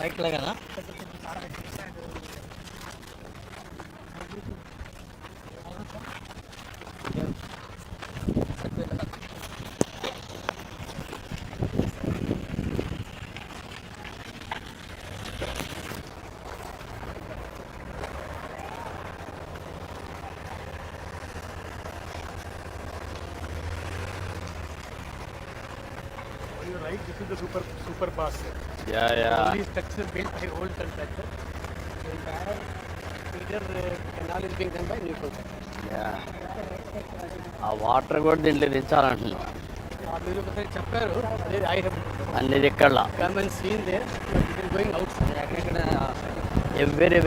Bike లాగానా? Right, this is the super pass. Yeah. Only structure built by old contractor. The entire feeder canal is being done by new contractor. Yeah. ఆ water కూడా దీంట్లో తెచ్చాలంటున్నాం. మీరు ఒకసారి చెప్పారు, అదే I have అన్ని ఇక్కడ come and seen there, but it is going outside. అక్కడ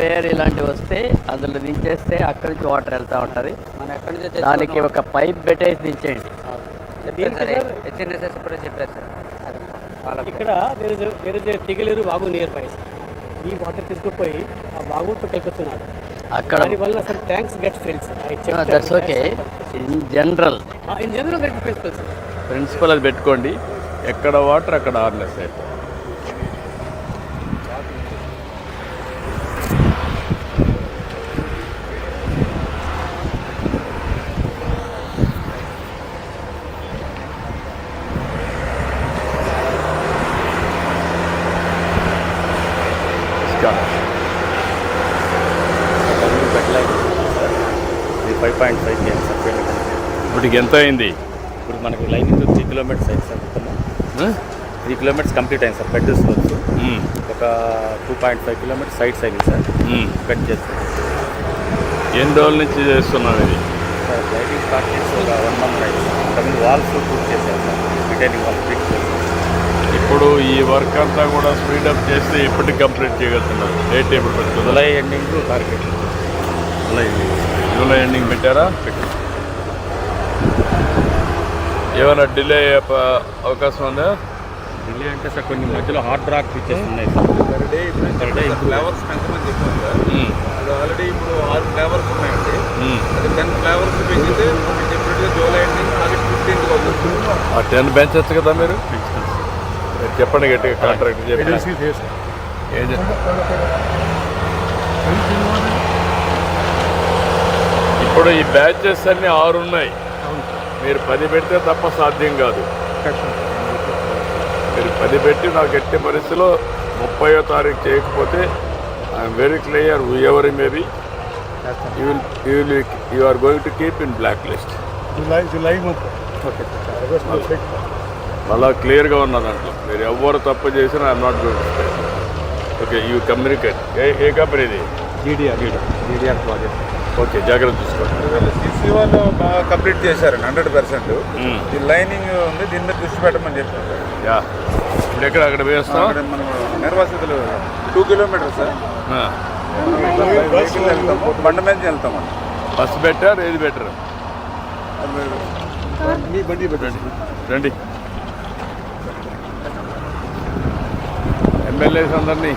వేరే ఇలాంటివి వస్తే అందులో దించేస్తే అక్కడి నుంచి వాటర్ వెళ్తూ ఉంటుంది. దానికి ఒక పైప్ పెట్టేసి దించేయండి. హెచ్ఎన్ఎస్ఎస్ కూడా చెప్పారు సార్. ఇక్కడ వేరే తిగలేరు వాగు నియర్ బై. ఈ వాటర్ తీసుకుపోయి ఆ వాగుతో కలిపిస్తున్నారు. అక్కడ దానివల్ల అసలు tanks get fills. That's okay. In general get principles. Principle అది పెట్టుకోండి. ఎక్కడ వాటర్ అక్కడ ఆర్నెస్ అయితే ఇది 5.5 ఇప్పటికి ఎంత అయింది? ఇప్పుడు మనకు లైనింగ్ 3 కిలోమీటర్స్ అయింది సార్. మొత్తం 3 కిలోమీటర్స్ కంప్లీట్ అయింది సార్. బెడ్ చేసుకోవచ్చు. ఒక 2.5 కిలోమీటర్స్ సైడ్స్ అయింది సార్. బెడ్ చేస్తుంది. ఎన్ని రోజుల నుంచి చేస్తున్నాం ఇది? సార్ లైటింగ్ స్టార్ట్ చేసి ఒక 1 మంత్ అయింది సార్. ఇంతకుముందు వాల్స్ పూర్తి చేశారు సార్. రిటైనింగ్ వాల్స్ ఫిక్స్ చేశారు. ఇప్పుడు ఈ వర్క్ అంతా కూడా స్పీడప్ చేస్తే ఇప్పటికి కంప్లీట్ చేయగలుగుతున్నారు. డేట్ ఎప్పుడు పెట్టుకుంది? July ending target. July ending పెట్టారా? ఏమైనా డిలే అయ్యే అవకాశం ఉందా? డిలే అంటే సార్ కొన్ని మధ్యలో హార్డ్ రాక్ పిచ్చెస్ ఉన్నాయి సార్. పర్ డే ఫ్లేవర్స్ పెంచమని చెప్పాను సార్. అది ఆల్రెడీ ఇప్పుడు 6 ఫ్లేవర్స్ ఉన్నాయండి. అది 10 ఫ్లేవర్స్ పెంచితే డెఫినెట్గా జూలై ఎండింగ్ ఆగస్ట్ 15కి అవుతుంది. ఆ 10 పెంచచ్చు కదా మీరు? చెప్పండి గట్టిగా. కాంట్రాక్ట్ చెప్పండి. ఇప్పుడు ఈ బ్యాచెస్ అన్నీ 6 ఉన్నాయి. మీరు 10 పెడితే తప్ప సాధ్యం కాదు. మీరు 10 పెట్టి నాకు ఎట్టి పరిస్థితిలో 30వ తారీఖు చేయకపోతే ఐఎమ్ వెరీ క్లియర్ ఎవరి maybe you are going to keep in black list. July month. అలా క్లియర్గా ఉన్న దాంట్లో మీరు ఎవరు తప్పు చేసినా I'm not going to stay. Okay, you communicate. ఏ కంపెనీది? GDR project. ఓకే, జాగ్రత్త చూసుకోండి. సిసి వాళ్ళు బాగా కంప్లీట్ చేశారండి 100%. ఈ లైనింగ్ ఉంది, దీని మీద దృష్టి పెట్టమని చెప్పారు సార్. యా, ఇప్పుడు ఎక్కడ అక్కడ వేస్తాం? మనం నిర్వాసితులు 2 కిలోమీటర్స్ సార్. వెళ్తాము, బండ మీద వెళ్తామండి. బస్సు బెటర్, ఏది బెటర్? మీ బండి పెట్టండి. రండి. ఎమ్మెల్యేస్ అందరినీ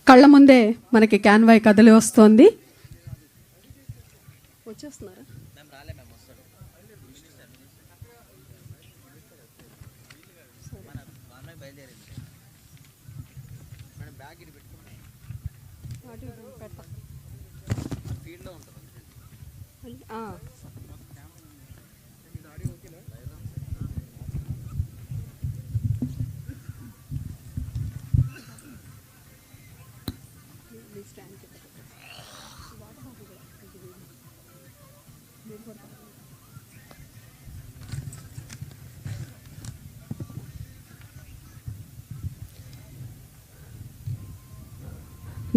కళ్ళ ముందే మనకి క్యాన్వాయ్ కదిలి వస్తోంది. వచ్చేస్తున్నారా?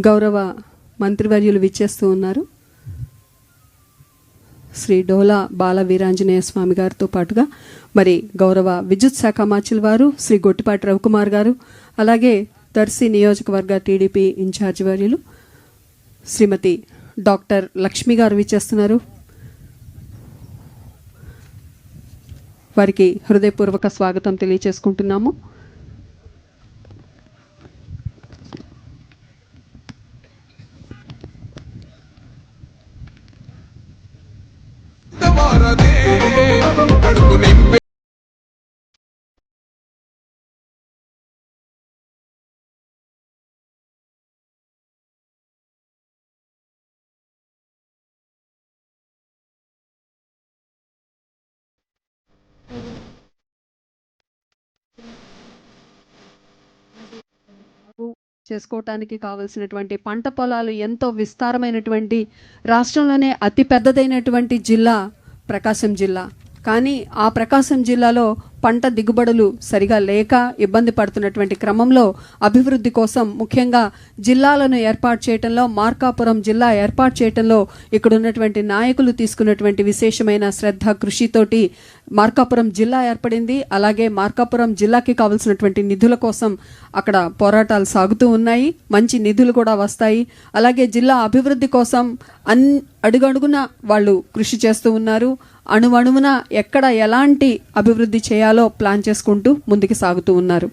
గౌరవ మంత్రివర్యులు విచ్చేస్తూ ఉన్నారు. శ్రీ డోలా బాల వీరాంజనేయ స్వామి గారితో పాటుగా మరి గౌరవ విద్యుత్ శాఖ మాచిల్ వారు శ్రీ గొట్టిపాటి రవికుమార్ గారు, అలాగే దర్శి నియోజకవర్గ టీడీపీ ఇన్ఛార్జ్ వర్యులు శ్రీమతి డాక్టర్ లక్ష్మి గారు విచ్చేస్తున్నారు. వారికి హృదయపూర్వక స్వాగతం తెలియచేసుకుంటున్నాము. చేసుకోవటానికి కావలసినటువంటి పంట పొలాలు ఎంతో విస్తారమైనటువంటి రాష్ట్రంలోనే అతి పెద్దదైనటువంటి జిల్లా ప్రకాశం జిల్లా. కానీ ఆ ప్రకాశం జిల్లాలో పంట దిగుబడులు సరిగా లేక ఇబ్బంది పడుతున్నటువంటి క్రమంలో అభివృద్ధి కోసం ముఖ్యంగా జిల్లాలను ఏర్పాటు చేయడంలో, మార్కాపురం జిల్లా ఏర్పాటు చేయడంలో ఇక్కడ ఉన్నటువంటి నాయకులు తీసుకున్నటువంటి విశేషమైన శ్రద్ధ కృషితోటి మార్కాపురం జిల్లా ఏర్పడింది. అలాగే మార్కాపురం జిల్లాకి కావాల్సినటువంటి నిధుల కోసం అక్కడ పోరాటాలు సాగుతూ ఉన్నాయి. మంచి నిధులు కూడా వస్తాయి. అలాగే జిల్లా అభివృద్ధి కోసం అడుగడుగున వాళ్ళు కృషి చేస్తూ ఉన్నారు. అణువణువున ఎక్కడ ఎలాంటి అభివృద్ధి చేయాలో ప్లాన్ చేసుకుంటూ ముందుకు సాగుతూ ఉన్నారు.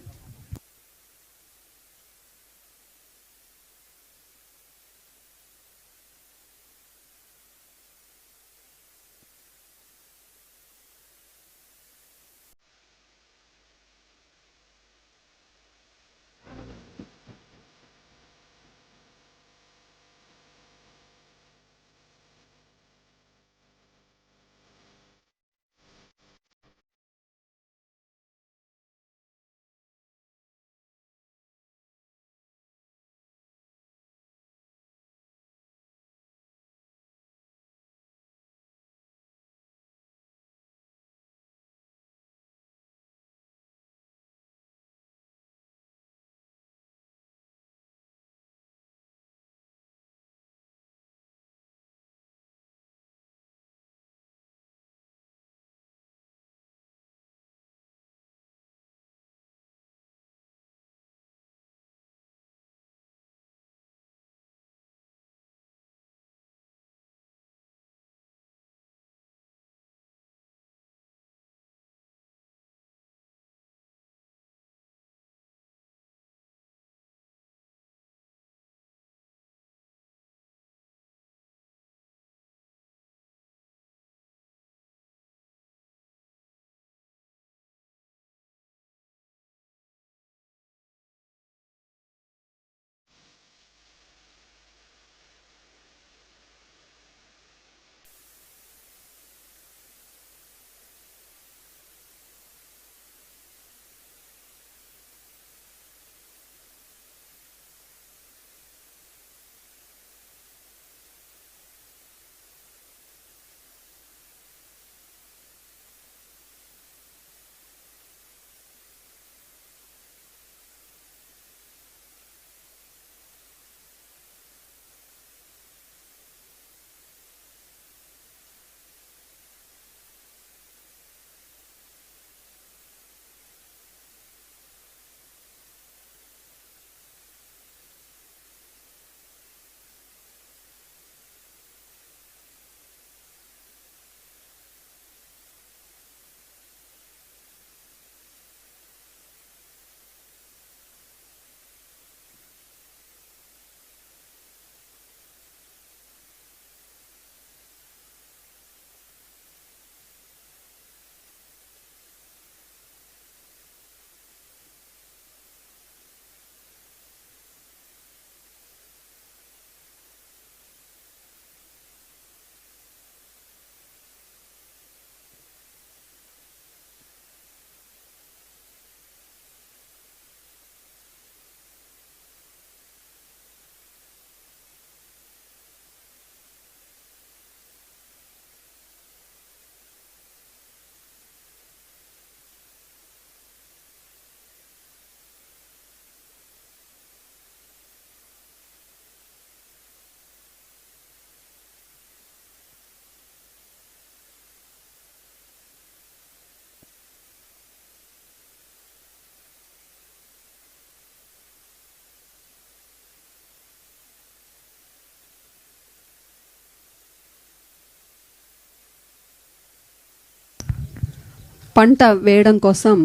పంట వేయడం కోసం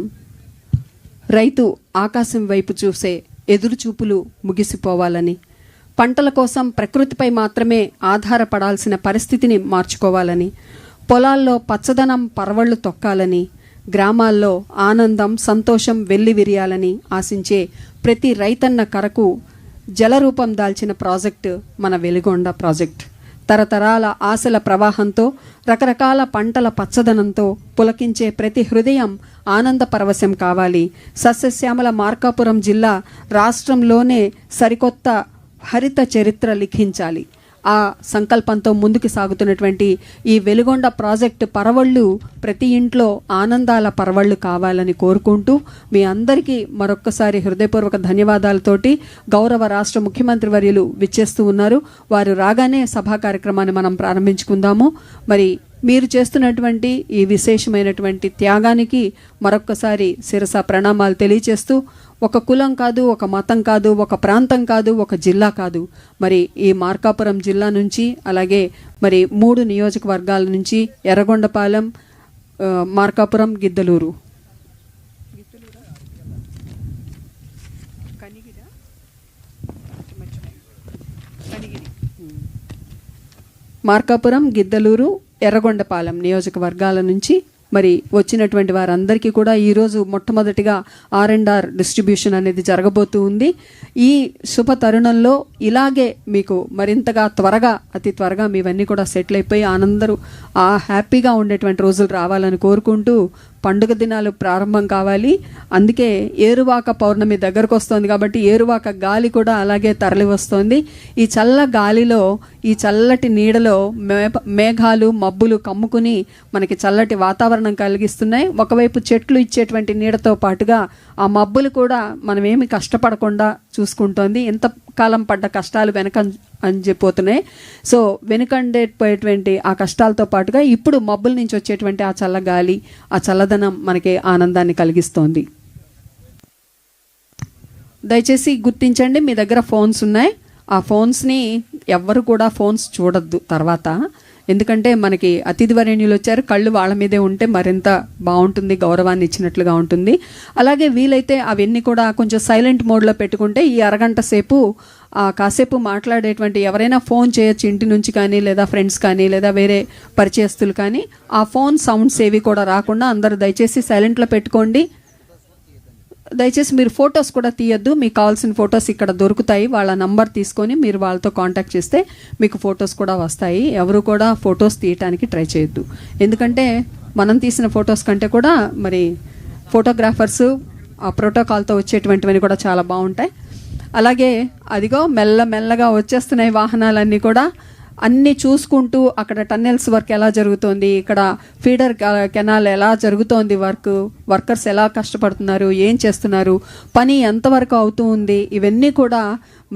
రైతు ఆకాశం వైపు చూసే ఎదురుచూపులు ముగిసిపోవాలని, పంటల కోసం ప్రకృతిపై మాత్రమే ఆధారపడాల్సిన పరిస్థితిని మార్చుకోవాలని, పొలాల్లో పచ్చదనం పరవళ్లు తొక్కాలని, గ్రామాల్లో ఆనందం సంతోషం వెల్లివిరియాలని ఆశించే ప్రతి రైతన్న కరకు జలరూపం దాల్చిన ప్రాజెక్టు మన వెలిగొండ ప్రాజెక్ట్. తరతరాల ఆశల ప్రవాహంతో, రకరకాల పంటల పచ్చదనంతో పులకించే ప్రతి హృదయం ఆనంద పరవశం కావాలి. సస్యశ్యామల మార్కాపురం జిల్లా రాష్ట్రంలోనే సరికొత్త హరిత చరిత్ర లిఖించాలి. ఆ సంకల్పంతో ముందుకు సాగుతున్నటువంటి ఈ వెలిగొండ ప్రాజెక్టు పరవళ్ళు ప్రతి ఇంట్లో ఆనందాల పరవళ్ళు కావాలని కోరుకుంటూ మీ అందరికీ మరొక్కసారి హృదయపూర్వక ధన్యవాదాలతోటి గౌరవ రాష్ట్ర ముఖ్యమంత్రి వర్యులు విచ్చేస్తూ ఉన్నారు. వారు రాగానే సభా కార్యక్రమాన్ని మనం ప్రారంభించుకుందాము. మరి మీరు చేస్తున్నటువంటి ఈ విశేషమైనటువంటి త్యాగానికి మరొక్కసారి శిరస ప్రణామాలు తెలియచేస్తూ, ఒక కులం కాదు, ఒక మతం కాదు, ఒక ప్రాంతం కాదు, ఒక జిల్లా కాదు, మరి ఈ మార్కాపురం జిల్లా నుంచి అలాగే మరి 3 నియోజకవర్గాల నుంచి ఎర్రగొండపాలెం, మార్కాపురం, గిద్దలూరు, మార్కాపురం, గిద్దలూరు, ఎర్రగొండపాలెం నియోజకవర్గాల నుంచి మరి వచ్చినటువంటి వారందరికీ కూడా ఈరోజు మొట్టమొదటిగా R&R డిస్ట్రిబ్యూషన్ అనేది జరగబోతూ ఉంది. ఈ శుభ తరుణంలో ఇలాగే మీకు మరింతగా అతి త్వరగా మీవన్నీ కూడా సెటిల్ అయిపోయి అందరూ హ్యాపీగా ఉండేటువంటి రోజులు రావాలని కోరుకుంటూ, పండుగ దినాలు ప్రారంభం కావాలి. అందుకే ఏరువాక పౌర్ణమి దగ్గరకు వస్తుంది కాబట్టి ఏరువాక గాలి కూడా అలాగే తరలి వస్తుంది. ఈ చల్ల గాలిలో, ఈ చల్లటి నీడలో మేఘాలు మబ్బులు కమ్ముకుని మనకి చల్లటి వాతావరణం కలిగిస్తున్నాయి. ఒకవైపు చెట్లు ఇచ్చేటువంటి నీడతో పాటుగా ఆ మబ్బులు కూడా మనమేమి కష్టపడకుండా చూసుకుంటోంది. ఎంతకాలం పడ్డ కష్టాలు అంజిపోతున్నాయి. సో వెనుకండేపోయేటువంటి ఆ కష్టాలతో పాటుగా ఇప్పుడు మబ్బుల నుంచి వచ్చేటువంటి ఆ చల్లగాలి, ఆ చల్లదనం మనకి ఆనందాన్ని కలిగిస్తోంది. దయచేసి గుర్తించండి, మీ దగ్గర ఫోన్స్ ఉన్నాయి. ఆ ఫోన్స్ని ఎవ్వరు కూడా ఫోన్స్ చూడొద్దు తర్వాత. ఎందుకంటే మనకి అతిథి వరేణ్యులు వచ్చారు, కళ్ళు వాళ్ళ మీదే ఉంటే మరింత బాగుంటుంది, గౌరవాన్ని ఇచ్చినట్లుగా ఉంటుంది. అలాగే వీలైతే అవన్నీ కూడా కొంచెం సైలెంట్ మోడ్లో పెట్టుకుంటే ఈ అరగంట సేపు కాసేపు మాట్లాడేటువంటి ఎవరైనా ఫోన్ చేయొచ్చు, ఇంటి నుంచి కానీ లేదా ఫ్రెండ్స్ కానీ లేదా వేరే పరిచయస్తులు కానీ. ఆ ఫోన్ సౌండ్స్ ఏవి కూడా రాకుండా అందరూ దయచేసి సైలెంట్లో పెట్టుకోండి. దయచేసి మీరు ఫొటోస్ కూడా తీయద్దు. మీకు కావాల్సిన ఫొటోస్ ఇక్కడ దొరుకుతాయి. వాళ్ళ నంబర్ తీసుకొని మీరు వాళ్ళతో కాంటాక్ట్ చేస్తే మీకు ఫొటోస్ కూడా వస్తాయి. ఎవరు కూడా ఫొటోస్ తీయటానికి ట్రై చేయొద్దు. ఎందుకంటే మనం తీసిన ఫొటోస్ కంటే కూడా మరి ఫోటోగ్రాఫర్స్ ఆ ప్రోటోకాల్తో వచ్చేటువంటివన్నీ కూడా చాలా బాగుంటాయి. అలాగే అదిగో మెల్లగా వచ్చేస్తున్నాయి వాహనాలన్నీ కూడా. అన్నీ చూసుకుంటూ అక్కడ టన్నెల్స్ వర్క్ ఎలా జరుగుతోంది, ఇక్కడ ఫీడర్ కెనాల్ ఎలా జరుగుతోంది, వర్కర్స్ ఎలా కష్టపడుతున్నారు, ఏం చేస్తున్నారు, పని ఎంతవరకు అవుతూ ఉంది, ఇవన్నీ కూడా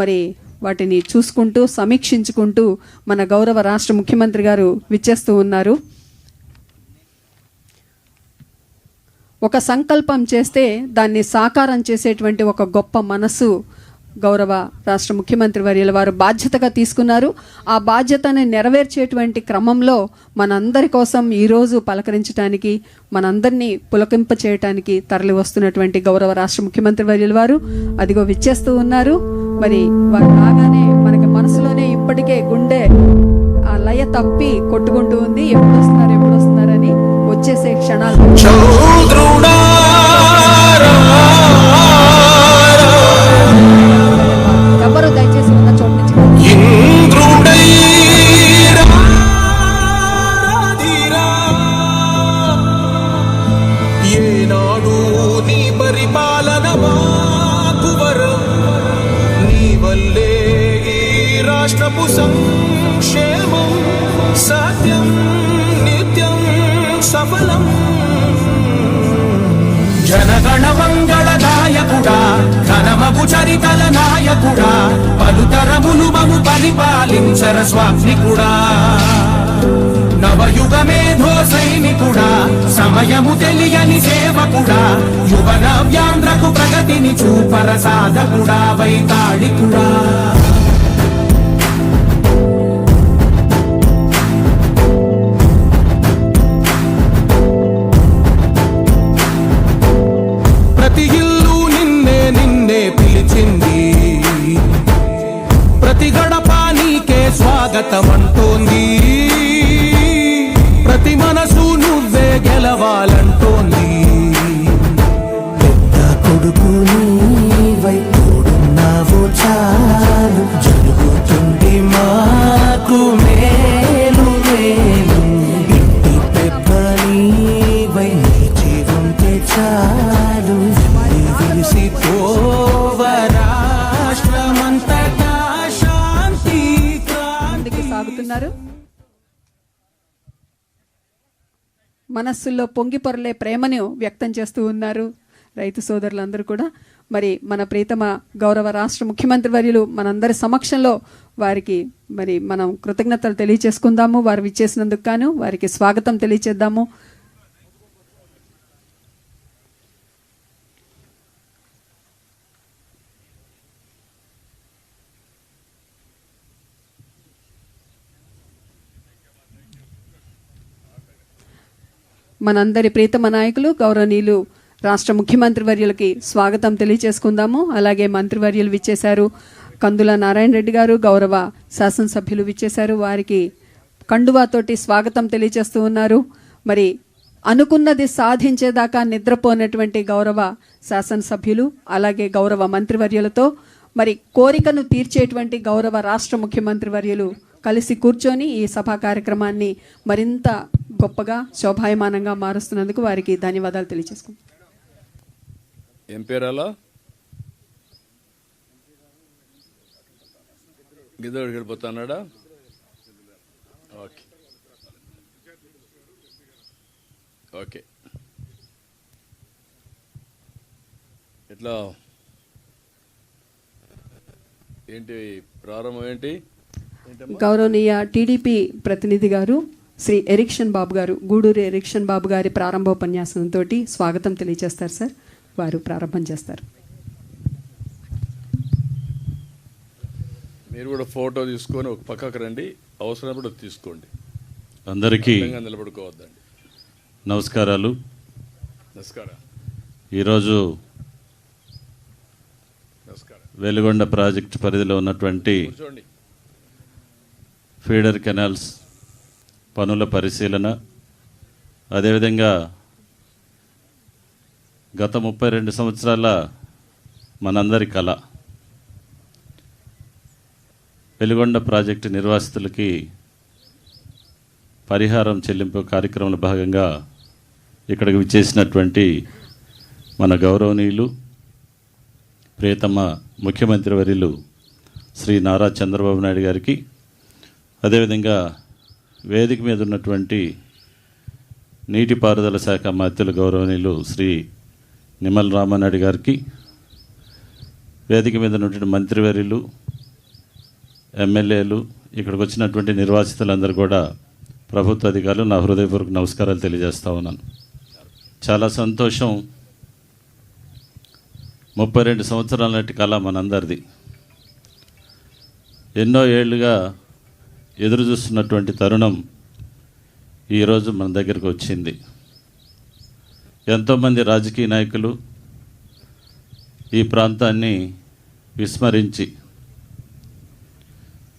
మరి వాటిని చూసుకుంటూ సమీక్షించుకుంటూ మన గౌరవ రాష్ట్ర ముఖ్యమంత్రి గారు విచ్చేస్తూ ఉన్నారు. ఒక సంకల్పం చేస్తే దాన్ని సాకారం చేసేటువంటి ఒక గొప్ప మనసు గౌరవ రాష్ట్ర ముఖ్యమంత్రి వర్యుల వారు బాధ్యతగా తీసుకున్నారు. ఆ బాధ్యతని నెరవేర్చేటువంటి క్రమంలో మనందరి కోసం ఈరోజు పలకరించడానికి, మనందరినీ పులకింప చేయడానికి తరలి వస్తున్నటువంటి గౌరవ రాష్ట్ర ముఖ్యమంత్రి వర్యుల వారు అదిగో విచ్చేస్తూ ఉన్నారు. మరి వారు రాగానే మనకి మనసులోనే ఇప్పటికే గుండె ఆ లయ తప్పి కొట్టుకుంటూ ఉంది. ఎప్పుడు వస్తున్నారని వచ్చేసే క్షణాలు. ఎవరు దయచేసి ఉన్న చోటు నుంచి ఏనాడు నీ పరిపాలన మాకువరం, నీ వల్లే ఈ రాష్ట్రపు సంక్షేమం సత్యం నిత్యం సఫలం. జనగణ మంగళదాయకుడా, ఘనమగు చరితల నాయకుడా, పలుతరములు మము పరిపాలించర స్వామికుడా. నవయుగ మేధో సైనికుడా, సమయము తెలియని సేవకుడా, యువన వ్యాంధ్రకు ప్రగతిని చూపర సాధకుడా, వైతాళికుడా. గెలవాలంటోంది. పెద్ద కొడుకు నీవై తోడున్నావు చాలు, జరుగుతుంది మాకు మేలు మేలు. ఇంటి పెద్ద నీవై నిలిచి ఉంటే చాలు, విలిసి పోవ రాష్ట్రమంతటా శాంతి ముందుకు సాగుతున్నారు. మనస్సుల్లో పొంగి పొరలే ప్రేమను వ్యక్తం చేస్తూ ఉన్నారు రైతు సోదరులందరూ కూడా. మరి మన ప్రీతమ గౌరవ రాష్ట్ర ముఖ్యమంత్రి వర్యులు మనందరి సమక్షంలో వారికి మరి మనం కృతజ్ఞతలు తెలియచేసుకుందాము. వారు విచ్చేసినందుకు గాను వారికి స్వాగతం తెలియచేద్దాము. మనందరి ప్రీతమ నాయకులు గౌరవనీయులు రాష్ట్ర ముఖ్యమంత్రి వర్యులకి స్వాగతం తెలియచేసుకుందాము. అలాగే మంత్రివర్యులు విచ్చేశారు. కందుల నారాయణ రెడ్డి గారు గౌరవ శాసనసభ్యులు విచ్చేశారు. వారికి కండువాతోటి స్వాగతం తెలియచేస్తూ ఉన్నారు. మరి అనుకున్నది సాధించేదాకా నిద్రపోనటువంటి గౌరవ శాసనసభ్యులు అలాగే గౌరవ మంత్రివర్యులతో మరి కోరికను తీర్చేటువంటి గౌరవ రాష్ట్ర ముఖ్యమంత్రి వర్యులు కలిసి కూర్చొని ఈ సభా కార్యక్రమాన్ని మరింత గొప్పగా శోభాయమానంగా మారుస్తున్నందుకు వారికి ధన్యవాదాలు తెలియజేసుకుంటాం. ఏం పేరాలా గిద్దోడికి వెళ్ళిపోతున్నాడా? Okay okay. ఎట్లా ఏంటి ప్రారంభం ఏంటి? గౌరవనీయ టీడీపీ ప్రతినిధి గారు శ్రీ ఎరిక్షన్ బాబు గారు, గూడూరు ఎరిక్షన్ బాబు గారి ప్రారంభోపన్యాసంతో స్వాగతం తెలియజేస్తారు సార్. వారు ప్రారంభం చేస్తారు. మీరు కూడా ఫోటో తీసుకొని ఒక పక్కకు రండి, అవసరమైనప్పుడు తీసుకోండి. అందరికీ నిలబడుకోవద్దండి. నమస్కారాలు. నమస్కారం. ఈరోజు నమస్కారం. వెలుగొండ ప్రాజెక్టు పరిధిలో ఉన్నటువంటి కూర్చోండి. ఫీడర్ కెనాల్స్ పనుల పరిశీలన, అదేవిధంగా గత 32 సంవత్సరాల మనందరి కళ వెలుగొండ ప్రాజెక్టు నిర్వాసితులకి పరిహారం చెల్లింపు కార్యక్రమంలో భాగంగా ఇక్కడికి విచ్చేసినటువంటి మన గౌరవనీయులు ప్రియతమ ముఖ్యమంత్రి వర్యులు శ్రీ నారా చంద్రబాబు నాయుడు గారికి, అదేవిధంగా వేదిక మీద ఉన్నటువంటి నీటిపారుదల శాఖ మంత్రులు గౌరవనీయులు శ్రీ నిమ్మల రామానాయుడు గారికి, వేదిక మీద ఉన్నటువంటి మంత్రివర్యులు, ఎమ్మెల్యేలు, ఇక్కడికి వచ్చినటువంటి నిర్వాసితులందరూ కూడా ప్రభుత్వ అధికారులు నా హృదయపూర్వక నమస్కారాలు తెలియజేస్తా ఉన్నాను. చాలా సంతోషం. 32 సంవత్సరాల నాటి కళ మనందరిది. ఎన్నో ఏళ్లుగా ఎదురు చూస్తున్నటువంటి తరుణం ఈరోజు మన దగ్గరకు వచ్చింది. ఎంతోమంది రాజకీయ నాయకులు ఈ ప్రాంతాన్ని విస్మరించి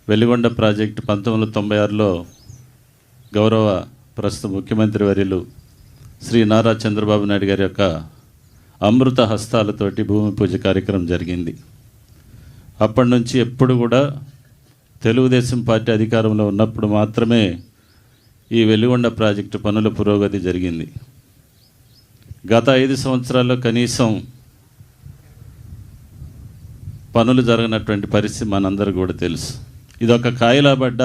వెలుగొండ ప్రాజెక్టు 1996లో గౌరవ ప్రస్తుత ముఖ్యమంత్రి వర్యులు శ్రీ నారా చంద్రబాబు నాయుడు గారి యొక్క అమృత హస్తాలతోటి భూమి పూజ కార్యక్రమం జరిగింది. అప్పటి నుంచి ఎప్పుడు కూడా తెలుగుదేశం పార్టీ అధికారంలో ఉన్నప్పుడు మాత్రమే ఈ వెలుగొండ ప్రాజెక్టు పనుల పురోగతి జరిగింది. గత 5 సంవత్సరాల్లో కనీసం పనులు జరగనటువంటి పరిస్థితి మనందరూ కూడా తెలుసు. ఇదొక కాయలాబడ్డ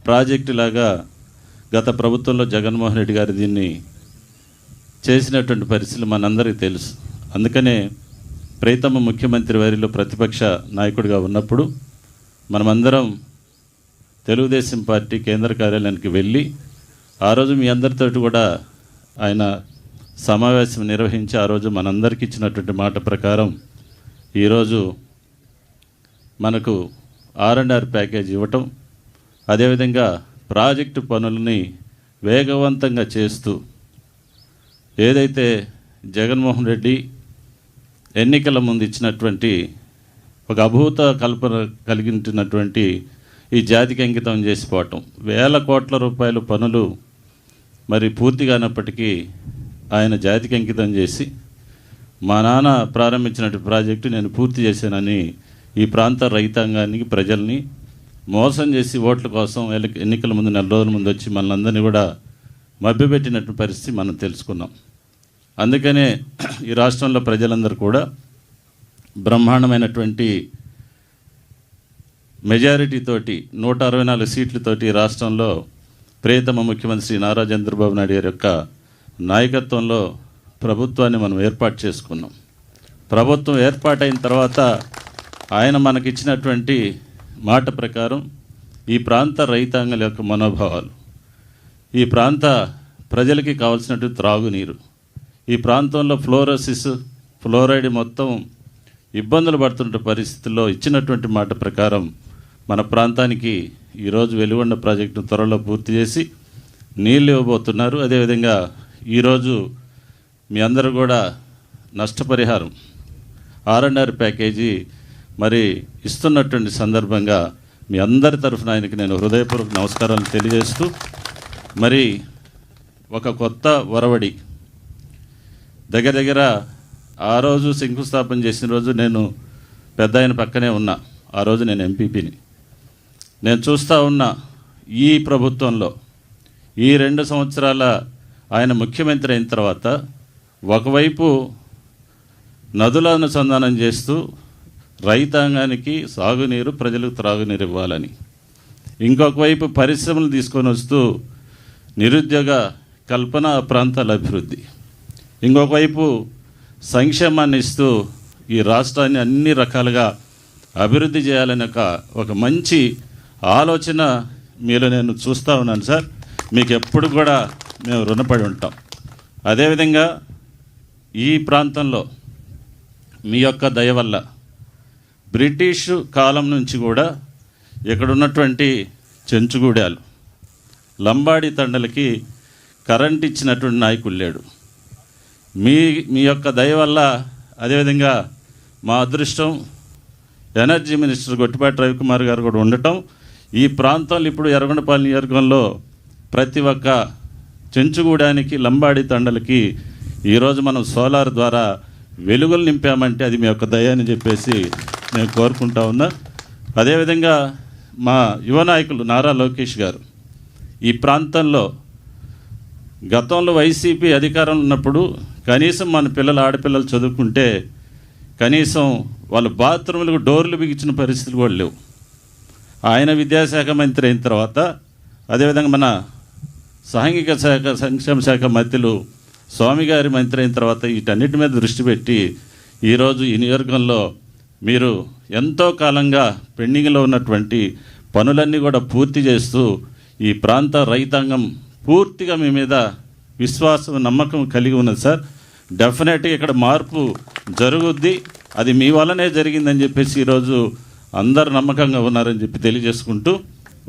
ప్రాజెక్టు లాగా గత ప్రభుత్వంలో జగన్మోహన్ రెడ్డి గారు దీన్ని చేసినటువంటి పరిస్థితులు మనందరికీ తెలుసు. అందుకనే ప్రియతమ ముఖ్యమంత్రి వారిలో ప్రతిపక్ష నాయకుడిగా ఉన్నప్పుడు మనమందరం తెలుగుదేశం పార్టీ కేంద్ర కార్యాలయానికి వెళ్ళి ఆ రోజు మీ అందరితో కూడా ఆయన సమావేశం నిర్వహించి ఆ రోజు మనందరికీ ఇచ్చినటువంటి మాట ప్రకారం ఈరోజు మనకు R&R ప్యాకేజ్ ఇవ్వటం, అదేవిధంగా ప్రాజెక్టు పనులని వేగవంతంగా చేస్తూ ఏదైతే జగన్మోహన్ రెడ్డి ఎన్నికల ముందు ఇచ్చినటువంటి ఒక అభూత కల్పన కలిగించినటువంటి ఈ జాతికి అంకితం చేసిపోవటం, వేల కోట్ల రూపాయల పనులు మరి పూర్తి కానప్పటికీ ఆయన జాతికి అంకితం చేసి మా నాన్న ప్రారంభించినటువంటి ప్రాజెక్టు నేను పూర్తి చేశానని ఈ ప్రాంత రైతాంగానికి ప్రజల్ని మోసం చేసి ఓట్ల కోసం ఎన్నికల ముందు 4 రోజుల ముందు వచ్చి మనల్ని కూడా మభ్యపెట్టినటువంటి పరిస్థితి మనం తెలుసుకున్నాం. అందుకనే ఈ రాష్ట్రంలో ప్రజలందరూ కూడా బ్రహ్మాండమైనటువంటి మెజారిటీతోటి 164 సీట్లతోటి రాష్ట్రంలో ప్రియతమ ముఖ్యమంత్రి శ్రీ నారా చంద్రబాబు నాయుడు గారి యొక్క నాయకత్వంలో ప్రభుత్వాన్ని మనం ఏర్పాటు చేసుకున్నాం. ప్రభుత్వం ఏర్పాటైన తర్వాత ఆయన మనకిచ్చినటువంటి మాట ప్రకారం ఈ ప్రాంత రైతాంగం యొక్క మనోభావాలు, ఈ ప్రాంత ప్రజలకి కావాల్సినటువంటి త్రాగునీరు, ఈ ప్రాంతంలో ఫ్లోరైడ్ మొత్తం ఇబ్బందులు పడుతున్న పరిస్థితుల్లో ఇచ్చినటువంటి మాట ప్రకారం మన ప్రాంతానికి ఈరోజు వెలుగొండ ప్రాజెక్టును త్వరలో పూర్తి చేసి నీళ్ళు ఇవ్వబోతున్నారు. అదేవిధంగా ఈరోజు మీ అందరూ కూడా నష్టపరిహారం R&R ప్యాకేజీ మరి ఇస్తున్నటువంటి సందర్భంగా మీ అందరి తరఫున ఆయనకి నేను హృదయపూర్వక నమస్కారాలు తెలియజేస్తూ మరి ఒక కొత్త ఒరవడి దగ్గర ఆ రోజు శంకుస్థాపన చేసిన రోజు నేను పెద్ద ఆయన పక్కనే ఉన్నా. ఆ రోజు నేను ఎంపీపీని. నేను చూస్తూ ఉన్నా ఈ ప్రభుత్వంలో ఈ 2 సంవత్సరాల ఆయన ముఖ్యమంత్రి అయిన తర్వాత ఒకవైపు నదుల అనుసంధానం చేస్తూ రైతాంగానికి సాగునీరు, ప్రజలకు త్రాగునీరు ఇవ్వాలని, ఇంకొక వైపు పరిశ్రమలు తీసుకొని వస్తూ నిరుద్యోగ కల్పన, ప్రాంతాల అభివృద్ధి, ఇంకొక వైపు సంక్షేమాన్ని ఇస్తూ ఈ రాష్ట్రాన్ని అన్ని రకాలుగా అభివృద్ధి చేయాలని ఒక మంచి ఆలోచన మీలో నేను చూస్తూ ఉన్నాను సార్. మీకు ఎప్పుడు కూడా మేము రుణపడి ఉంటాం. అదేవిధంగా ఈ ప్రాంతంలో మీ యొక్క దయ వల్ల బ్రిటిష్ కాలం నుంచి కూడా ఇక్కడ ఉన్నటువంటి చెంచుగూడాలు, లంబాడి తండలకి కరెంట్ ఇచ్చినటువంటి నాయకుడు లేడు. మీ యొక్క దయ వల్ల, అదేవిధంగా మా అదృష్టం ఎనర్జీ మినిస్టర్ గొట్టిపాటి రవికుమార్ గారు కూడా ఉండటం, ఈ ప్రాంతంలో ఇప్పుడు ఎర్రగొండపాలెం నియోజకవర్గంలో ప్రతి ఒక్క చెంచుగూడానికి, లంబాడి తండలకి ఈరోజు మనం సోలార్ ద్వారా వెలుగులు నింపామంటే అది మీ యొక్క దయ అని చెప్పేసి నేను కోరుకుంటా ఉన్నా. అదేవిధంగా మా యువ నాయకులు నారా లోకేష్ గారు ఈ ప్రాంతంలో గతంలో వైసీపీ అధికారంలో ఉన్నప్పుడు కనీసం మన ఆడపిల్లలు చదువుకుంటే కనీసం వాళ్ళ బాత్రూములకు డోర్లు బిగించిన పరిస్థితులు కూడా లేవు. ఆయన విద్యాశాఖ మంత్రి అయిన తర్వాత, అదేవిధంగా మన సాంఘిక శాఖ, సంక్షేమ శాఖ మంత్రులు స్వామి గారి మంత్రి అయిన తర్వాత వీటన్నిటి మీద దృష్టి పెట్టి ఈరోజు ఈ నియోజకవర్గంలో మీరు ఎంతో కాలంగా పెండింగ్లో ఉన్నటువంటి పనులన్నీ కూడా పూర్తి చేస్తూ ఈ ప్రాంత రైతాంగం పూర్తిగా మీ మీద విశ్వాసం, నమ్మకం కలిగి ఉన్నది సార్. డెఫినెట్గా ఇక్కడ మార్పు జరుగుద్ది. అది మీ వల్లనే జరిగిందని చెప్పేసి ఈరోజు అందరు నమ్మకంగా ఉన్నారని చెప్పి తెలియజేసుకుంటూ,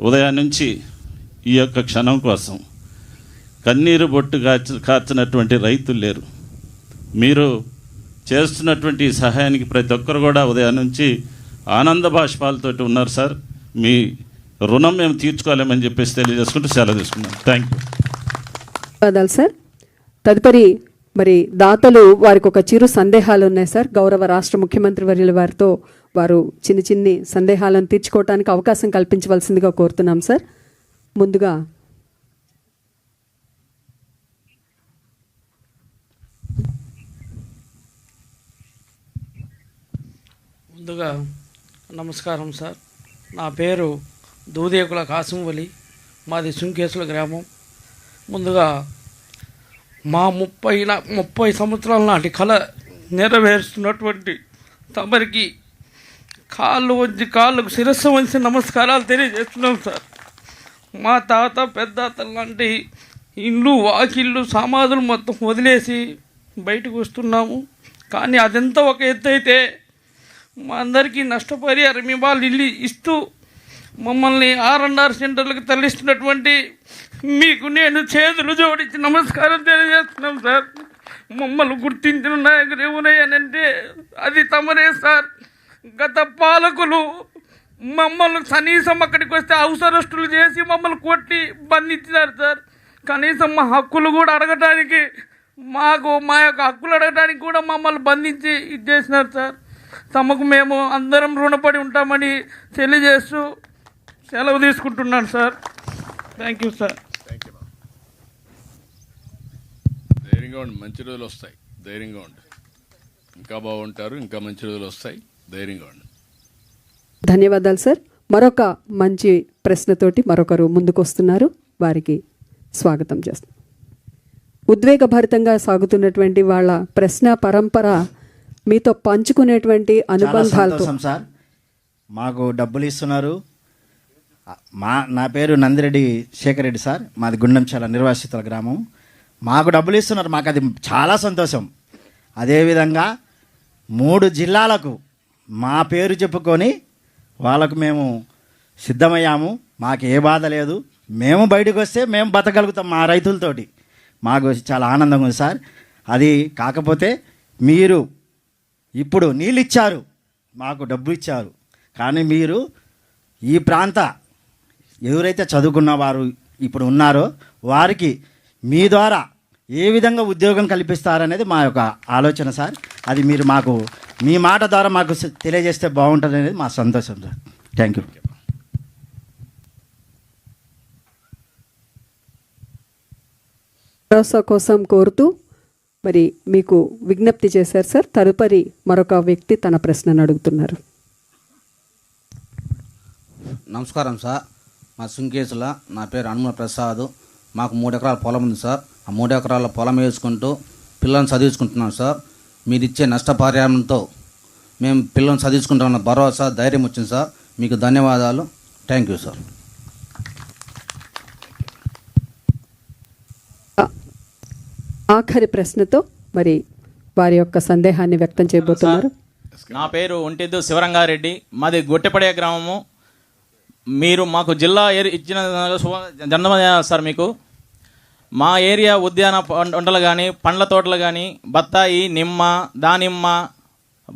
ఉదయం నుంచి ఈ యొక్క క్షణం కోసం కన్నీరు బొట్టు కార్చినటువంటి రైతులు లేరు. మీరు చేస్తున్నటువంటి సహాయానికి ప్రతి ఒక్కరు కూడా ఉదయం నుంచి ఆనంద బాష్పాలతోటి ఉన్నారు సార్. మీ రుణం మేము తీర్చుకోలేమని చెప్పేసి తెలియజేసుకుంటూ సెలవు తీసుకున్నాం. Thank you. ధన్యవాదాలు సార్. తదుపరి మరి దాతలు వారికి ఒక చిరు సందేహాలు ఉన్నాయి సార్. గౌరవ రాష్ట్ర ముఖ్యమంత్రి వర్యుల వారితో వారు చిన్ని సందేహాలను తీర్చుకోవడానికి అవకాశం కల్పించవలసిందిగా కోరుతున్నాం సార్. ముందుగా నమస్కారం సార్. నా పేరు దూదేకుల కాసింవలి, మాది సుంకేసుల గ్రామం. ముందుగా మా 30 సంవత్సరాల నాటి కళ నెరవేరుస్తున్నటువంటి తమరికి కాళ్ళకు శిరస్సు వంచి నమస్కారాలు తెలియజేస్తున్నాం సార్. మా తాత పెద్దాత లాంటి ఇల్లు, వాకిళ్ళు, సమాధులు మొత్తం వదిలేసి బయటకు వస్తున్నాము. కానీ అదంతా ఒక ఎత్తు అయితే మా అందరికీ నష్టపరిహారం ఇవాళ ఇల్లు ఇస్తూ మమ్మల్ని R&R సెంటర్లకు తరలిస్తున్నటువంటి మీకు నేను చేతులు జోడించి నమస్కారం తెలియజేస్తున్నాం సార్. మమ్మల్ని గుర్తించిన నాయకులు ఎవరయ్యానంటే అది తమరే సార్. గత పాలకులు మమ్మల్ని కనీసం అక్కడికి వస్తే అవసరస్తులు చేసి మమ్మల్ని కొట్టి బంధించినారు సార్. కనీసం మా హక్కులు కూడా అడగటానికి మా యొక్క హక్కులు అడగటానికి కూడా మమ్మల్ని బంధించి ఇది చేసినారు సార్. తమకు మేము అందరం రుణపడి ఉంటామని తెలియజేస్తూ సెలవు తీసుకుంటున్నాను సార్. Thank you sir. ధైర్యంగా ఉండి, మంచి రోజులు వస్తాయి. ధైర్యంగా ఉండి, ఇంకా బాగుంటారు. ఇంకా మంచి రోజులు వస్తాయి. ధైర్యంగా ఉండి. ధన్యవాదాలు సార్. మరొక మంచి ప్రశ్నతోటి మరొకరు ముందుకు వస్తున్నారు, వారికి స్వాగతం చేస్తాం. ఉద్వేగభరితంగా సాగుతున్నటువంటి వాళ్ళ ప్రశ్న పరంపర మీతో పంచుకునేటువంటి అనుబంధాలతో. సార్, మాకు డబ్బులు ఇస్తున్నారు. నా పేరు నందిరెడ్డి శేఖర్ రెడ్డి సార్, మాది గుండంచాల నిర్వాసితుల గ్రామం. మాకు డబ్బులు ఇస్తున్నారు, మాకు అది చాలా సంతోషం. అదేవిధంగా 3 జిల్లాలకు మా పేరు చెప్పుకొని వాళ్ళకు మేము సిద్ధమయ్యాము. మాకు ఏ బాధ లేదు. మేము బయటకు వస్తే మేము బతకగలుగుతాం మా రైతులతోటి. మాకు చాలా ఆనందంగా ఉంది సార్. అది కాకపోతే మీరు ఇప్పుడు నీళ్ళు ఇచ్చారు, మాకు డబ్బు ఇచ్చారు, కానీ మీరు ఈ ప్రాంత ఎవరైతే చదువుకున్న వారు ఇప్పుడు ఉన్నారో వారికి మీ ద్వారా ఏ విధంగా ఉద్యోగం కల్పిస్తారనేది మా యొక్క ఆలోచన సార్. అది మీరు మాకు మీ మాట ద్వారా మాకు తెలియజేస్తే బాగుంటుంది అనేది మా సంతోషం సార్. Thank you. భరోసా కోసం కోరుతూ మరి మీకు విజ్ఞప్తి చేశారు సార్. తదుపరి మరొక వ్యక్తి తన ప్రశ్నను అడుగుతున్నారు. నమస్కారం సార్, మా సుంకేసుల నా పేరు హనుమ ప్రసాద్. మాకు 3 ఎకరాల పొలం ఉంది సార్. ఆ 3 ఎకరాల పొలం వేసుకుంటూ పిల్లల్ని చదివించుకుంటున్నాం సార్. మీరు ఇచ్చే నష్టపరిహారంతో మేము పిల్లల్ని చదివించుకుంటామన్న భరోసా, ధైర్యం వచ్చింది సార్. మీకు ధన్యవాదాలు. Thank you sir. ఆఖరి ప్రశ్నతో మరి వారి యొక్క సందేహాన్ని వ్యక్తం చేయబోతున్నారు. నా పేరు ఒంటెద్దు శివరంగారెడ్డి, మాది గొట్టెపడే గ్రామము. మీరు మాకు జిల్లా ఇచ్చిన జన్మదిన సార్. మీకు మా ఏరియా ఉద్యాన పంటలు కానీ, పండ్ల తోటలు కానీ, బత్తాయి, నిమ్మ, దానిమ్మ,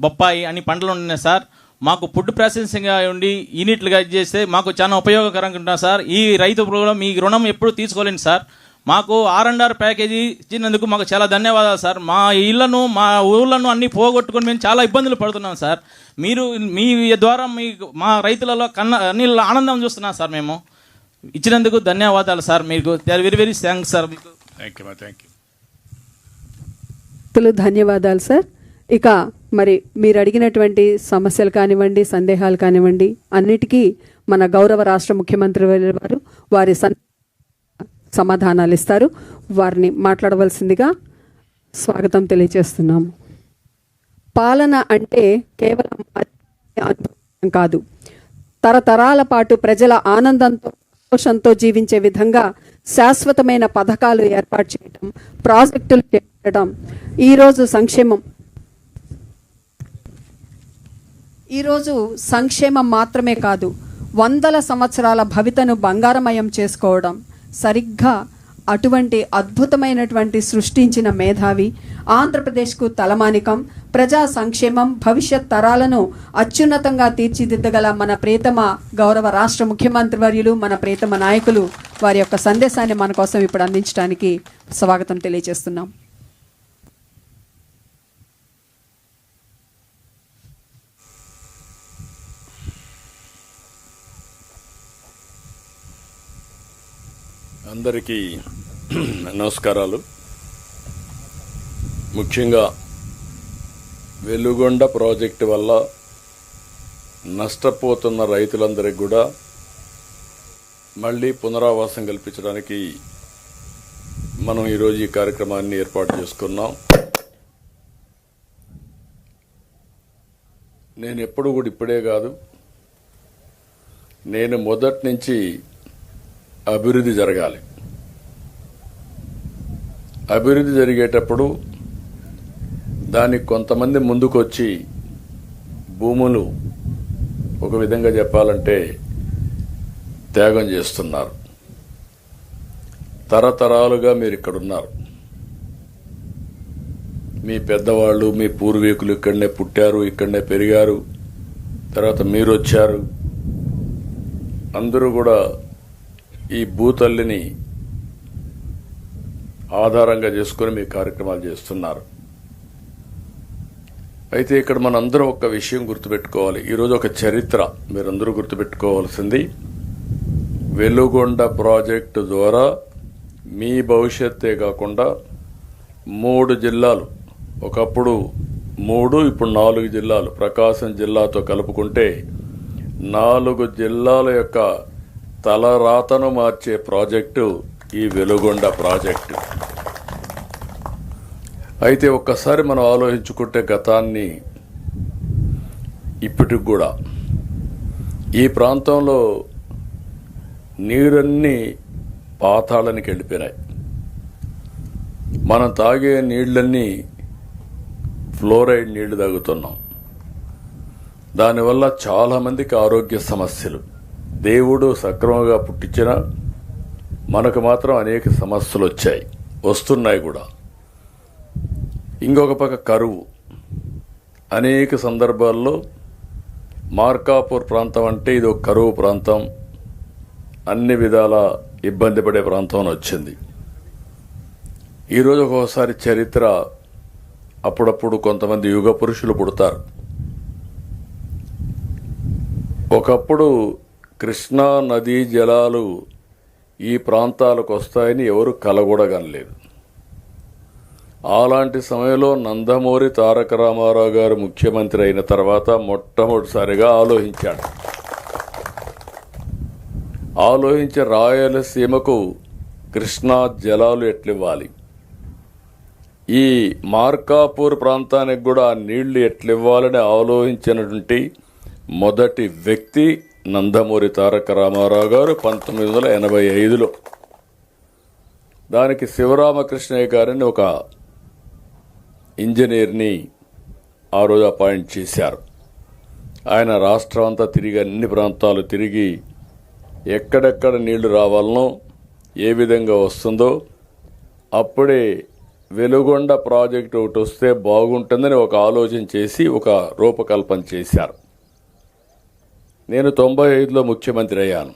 బొప్పాయి అన్ని పంటలు ఉన్నాయి సార్. మాకు ఫుడ్ ప్రాసెసింగ్ ఉండి యూనిట్లుగా చేస్తే మాకు చాలా ఉపయోగకరంగా ఉంటుంది సార్. ఈ రైతు కూడా మీ రుణం ఎప్పుడు తీసుకోలేండి సార్. మాకు R&R ప్యాకేజీ ఇచ్చినందుకు మాకు చాలా ధన్యవాదాలు సార్. మా ఇళ్లను, మా ఊళ్ళను అన్నీ పోగొట్టుకొని మేము చాలా ఇబ్బందులు పడుతున్నాం సార్. మీరు మీ ద్వారా మా రైతులలో అన్ని ఆనందం చూస్తున్నాం సార్. మేము ఇచ్చినందుకు ధన్యవాదాలు సార్. మీకు వెరీ వెరీ థ్యాంక్స్ సార్. మీకు థ్యాంక్ యూ. ధన్యవాదాలు సార్. ఇక మరి మీరు అడిగినటువంటి సమస్యలు కానివ్వండి, సందేహాలు కానివ్వండి, అన్నిటికీ మన గౌరవ రాష్ట్ర ముఖ్యమంత్రి వారు వారి సమాధానాలు ఇస్తారు. వారిని మాట్లాడవలసిందిగా స్వాగతం తెలియజేస్తున్నాము. పాలన అంటే కేవలం అనుభవం కాదు, తరతరాల పాటు ప్రజల ఆనందంతో, సంతోషంతో జీవించే విధంగా శాశ్వతమైన పథకాలు ఏర్పాటు చేయడం, ప్రాజెక్టులు చేపట్టడం. ఈరోజు సంక్షేమం మాత్రమే కాదు, 100 సంవత్సరాల భవితను బంగారమయం చేసుకోవడం. సరిగ్గా అటువంటి అద్భుతమైనటువంటి సృష్టించిన మేధావి, ఆంధ్రప్రదేశ్కు తలమానికం, ప్రజా సంక్షేమం, భవిష్యత్ తరాలను అత్యున్నతంగా తీర్చిదిద్దగల మన ప్రియతమ గౌరవ రాష్ట్ర ముఖ్యమంత్రి వర్యులు, మన ప్రియతమ నాయకులు వారి యొక్క సందేశాన్ని మన కోసం ఇప్పుడు అందించడానికి స్వాగతం తెలియజేస్తున్నాం. అందరికీ నమస్కారాలు. ముఖ్యంగా వెలుగొండ ప్రాజెక్టు వల్ల నష్టపోతున్న రైతులందరికీ కూడా మళ్ళీ పునరావాసం కల్పించడానికి మనం ఈరోజు ఈ కార్యక్రమాన్ని ఏర్పాటు చేసుకున్నాం. నేను ఎప్పుడు కూడా ఇప్పుడే కాదు, నేను మొదటి నుంచి అభివృద్ధి జరగాలి. అభివృద్ధి జరిగేటప్పుడు దానికి కొంతమంది ముందుకొచ్చి భూములు ఒక విధంగా చెప్పాలంటే త్యాగం చేస్తున్నారు. తరతరాలుగా మీరు ఇక్కడ ఉన్నారు. మీ పెద్దవాళ్ళు, మీ పూర్వీకులు ఇక్కడనే పుట్టారు, ఇక్కడనే పెరిగారు. తర్వాత మీరు వచ్చారు. అందరూ కూడా ఈ భూతల్లిని ఆధారంగా చేసుకుని మీ కార్యక్రమాలు చేస్తున్నారు. అయితే ఇక్కడ మనందరం ఒక విషయం గుర్తుపెట్టుకోవాలి. ఈరోజు ఒక చరిత్ర మీరందరూ గుర్తుపెట్టుకోవాల్సింది, వెలుగొండ ప్రాజెక్టు ద్వారా మీ భవిష్యత్తే కాకుండా 3 జిల్లాలు, ఒకప్పుడు 3 ఇప్పుడు 4 జిల్లాలు, ప్రకాశం జిల్లాతో కలుపుకుంటే 4 జిల్లాల యొక్క తలరాతను మార్చే ప్రాజెక్టు ఈ వెలుగొండ ప్రాజెక్టు. అయితే ఒక్కసారి మనం ఆలోచించుకుంటే గతాన్ని ఇప్పటికి కూడా ఈ ప్రాంతంలో నీరన్నీ పాతాళానికి వెళ్ళిపోయినాయి. మనం తాగే నీళ్ళన్నీ ఫ్లోరైడ్ నీళ్లు తాగుతున్నాం. దానివల్ల చాలామందికి ఆరోగ్య సమస్యలు. దేవుడు సక్రమంగా పుట్టించిన మనకు మాత్రం అనేక సమస్యలు వచ్చాయి, వస్తున్నాయి కూడా. ఇంకొక పక్క కరువు. అనేక సందర్భాల్లో మార్కాపూర్ ప్రాంతం అంటే ఇది ఒక కరువు ప్రాంతం, అన్ని విధాల ఇబ్బంది పడే ప్రాంతం వచ్చింది. ఈరోజు ఒక్కోసారి చరిత్ర, అప్పుడప్పుడు కొంతమంది యుగ పురుషులు పుడతారు. ఒకప్పుడు కృష్ణా నదీ జలాలు ఈ ప్రాంతాలకు వస్తాయని ఎవరు కలగూడగనలేదు. అలాంటి సమయంలో నందమూరి తారక రామారావు గారు ముఖ్యమంత్రి అయిన తర్వాత మొట్టమొదటిసారిగా ఆలోచించి రాయలసీమకు కృష్ణా జలాలు ఎట్లివ్వాలి, ఈ మార్కాపూర్ ప్రాంతానికి కూడా నీళ్లు ఎట్లివ్వాలని ఆలోచించినటువంటి మొదటి వ్యక్తి నందమూరి తారక రామారావు గారు 1985లో. దానికి శివరామకృష్ణయ్య గారిని ఒక ఇంజనీర్ని ఆ రోజు అపాయింట్ చేశారు. ఆయన రాష్ట్రం అంతా తిరిగి, అన్ని ప్రాంతాలు తిరిగి, ఎక్కడెక్కడ నీళ్లు రావాలనో, ఏ విధంగా వస్తుందో, అప్పుడే వెలుగొండ ప్రాజెక్టు ఒకటి వస్తే బాగుంటుందని ఒక ఆలోచన చేసి ఒక రూపకల్పన చేశారు. నేను 95లో ముఖ్యమంత్రి అయ్యాను.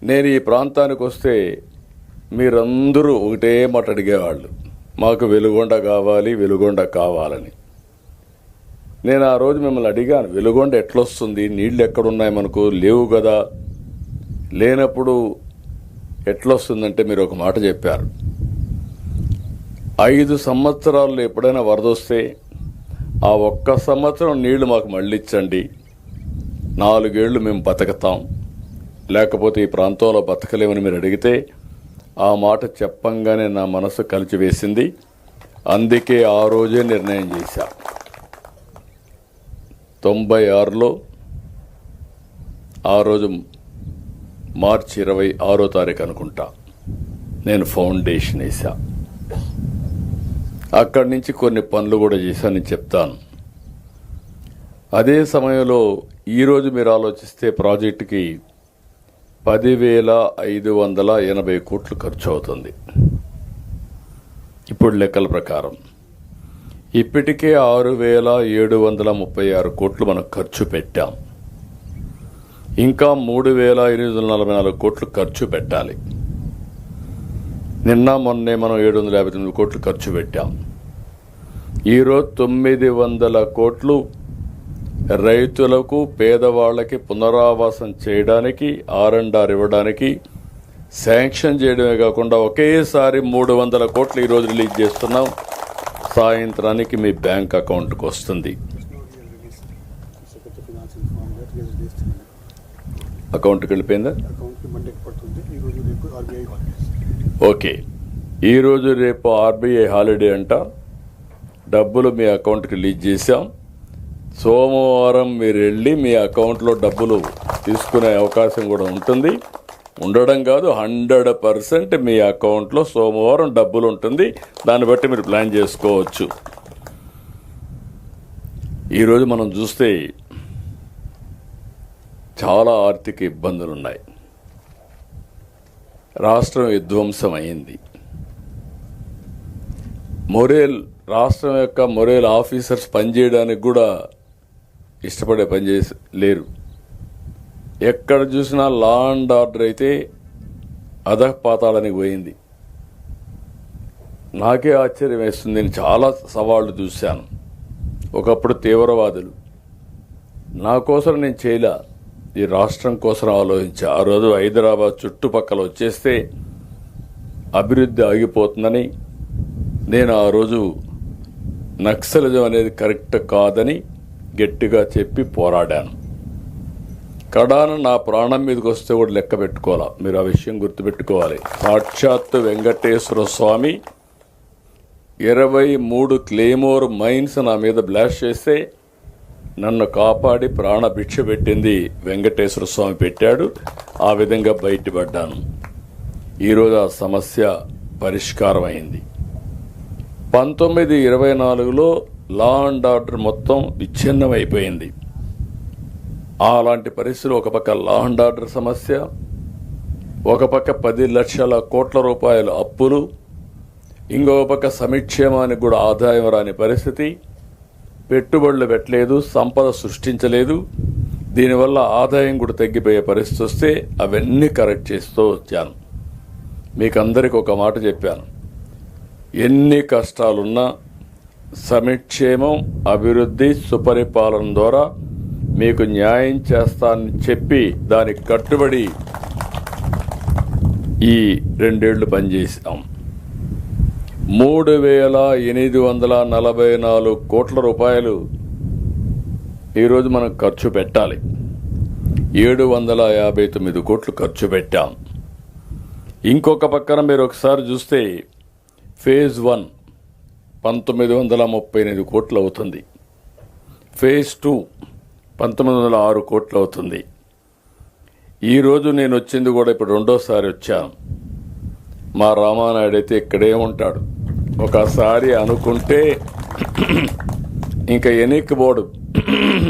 నేను ఈ ప్రాంతానికి వస్తే మీరందరూ ఒకటే మాట అడిగేవాళ్ళు, మాకు వెలుగొండ కావాలి, వెలుగొండ కావాలని. నేను ఆ రోజు మిమ్మల్ని అడిగాను, వెలుగొండ ఎట్లొస్తుంది, నీళ్లు ఎక్కడున్నాయి, మనకు లేవు కదా, లేనప్పుడు ఎట్లొస్తుందంటే మీరు ఒక మాట చెప్పారు, 5 సంవత్సరాల్లో ఎప్పుడైనా వరద వస్తే ఆ 1 సంవత్సరం నీళ్లు మాకు మళ్ళీ ఇచ్చండి, 4 ఏళ్లు మేము బతకతాం, లేకపోతే ఈ ప్రాంతంలో బతకలేమని మీరు అడిగితే, ఆ మాట చెప్పంగానే నా మనసు కలిచివేసింది. అందుకే ఆ రోజే నిర్ణయం చేశా. 96లో ఆ రోజు మార్చి 26వ తారీఖు అనుకుంటా నేను ఫౌండేషన్ వేసా. అక్కడి నుంచి కొన్ని పనులు కూడా చేశానని చెప్తాను. అదే సమయంలో ఈరోజు మీరు ఆలోచిస్తే ప్రాజెక్టుకి 10,580 కోట్లు ఖర్చు అవుతుంది ఇప్పుడు లెక్కల ప్రకారం. ఇప్పటికే 6,736 కోట్లు మనం ఖర్చు పెట్టాం. ఇంకా 3,844 కోట్లు ఖర్చు పెట్టాలి. నిన్న మొన్నే మనం 759 కోట్లు ఖర్చు పెట్టాం. ఈరోజు 900 కోట్లు రైతులకు, పేదవాళ్లకి పునరావాసం చేయడానికి, R&R ఇవ్వడానికి శాంక్షన్ చేయడమే కాకుండా ఒకేసారి 300 కోట్లు ఈరోజు రిలీజ్ చేస్తున్నాం. సాయంత్రానికి మీ బ్యాంక్ అకౌంట్కి వస్తుంది. అకౌంట్కి వెళ్ళిపోయిందా? ఓకే. ఈరోజు రేపు RBI హాలిడే అంట, డబ్బులు మీ అకౌంట్కి రిలీజ్ చేశాం. సోమవారం మీరు వెళ్ళి మీ అకౌంట్లో డబ్బులు తీసుకునే అవకాశం కూడా ఉంటుంది. ఉండడం కాదు, 100% మీ అకౌంట్లో సోమవారం డబ్బులు ఉంటుంది. దాన్ని బట్టి మీరు ప్లాన్ చేసుకోవచ్చు. ఈరోజు మనం చూస్తే చాలా ఆర్థిక ఇబ్బందులు ఉన్నాయి. రాష్ట్రం విధ్వంసం అయింది. రాష్ట్రం యొక్క మొరేల్ ఆఫీసర్స్ పనిచేయడానికి కూడా ఇష్టపడే పనిచేసి లేరు. ఎక్కడ చూసినా లా అండ్ ఆర్డర్ అయితే అధపాతాళానికి పోయింది. నాకే ఆశ్చర్యం వేస్తుంది. నేను చాలా సవాళ్లు చూశాను. ఒకప్పుడు తీవ్రవాదులు, నా కోసం నేను చేయలే, ఈ రాష్ట్రం కోసం ఆలోచించా. ఆ రోజు హైదరాబాద్ చుట్టుపక్కల వచ్చేస్తే అభివృద్ధి ఆగిపోతుందని నేను ఆ రోజు నక్సలిజం అనేది కరెక్ట్ కాదని గట్టిగా చెప్పి పోరాడాను. కడాన నా ప్రాణం మీదకి వస్తే కూడా లెక్క పెట్టుకోవాలా. మీరు ఆ విషయం గుర్తుపెట్టుకోవాలి. సాక్షాత్తు వెంకటేశ్వర స్వామి 23 క్లేమోర్ మైన్స్ నా మీద బ్లాస్ట్ చేస్తే నన్ను కాపాడి ప్రాణ భిక్ష పెట్టింది వెంకటేశ్వర స్వామి పెట్టాడు. ఆ విధంగా బయటపడ్డాను. ఈరోజు ఆ సమస్య పరిష్కారం అయింది. 1924లో లా అండ్ ఆర్డర్ మొత్తం విచ్ఛిన్నం అయిపోయింది. అలాంటి పరిస్థితులు, ఒక పక్క లా అండ్ ఆర్డర్ సమస్య, ఒక పక్క 10 లక్షల కోట్ల రూపాయల అప్పులు, ఇంకొక పక్క సంక్షేమానికి కూడా ఆదాయం రాని పరిస్థితి, పెట్టుబడులు పెట్టలేదు, సంపద సృష్టించలేదు, దీనివల్ల ఆదాయం కూడా తగ్గిపోయే పరిస్థితి వస్తే అవన్నీ కరెక్ట్ చేస్తూ వచ్చాను. మీకు అందరికి ఒక మాట చెప్పాను, ఎన్ని కష్టాలున్నా సంక్షేమం, అభివృద్ధి, సుపరిపాలన ద్వారా మీకు న్యాయం చేస్తానని చెప్పి దానికి కట్టుబడి ఈ 2 ఏళ్లు పనిచేసాం. 3,844 కోట్ల రూపాయలు ఈరోజు మనం ఖర్చు పెట్టాలి. 759 కోట్లు ఖర్చు పెట్టాం. ఇంకొక పక్కన మీరు ఒకసారి చూస్తే ఫేజ్ 1 1938 కోట్లు అవుతుంది. ఫేజ్ 2 1906 కోట్లు అవుతుంది. ఈరోజు నేను వచ్చింది కూడా ఇప్పుడు 2వ వచ్చాను. మా రామానాయుడు అయితే ఇక్కడే ఉంటాడు. ఒకసారి అనుకుంటే ఇంకా ఎనిక్కిపోడు.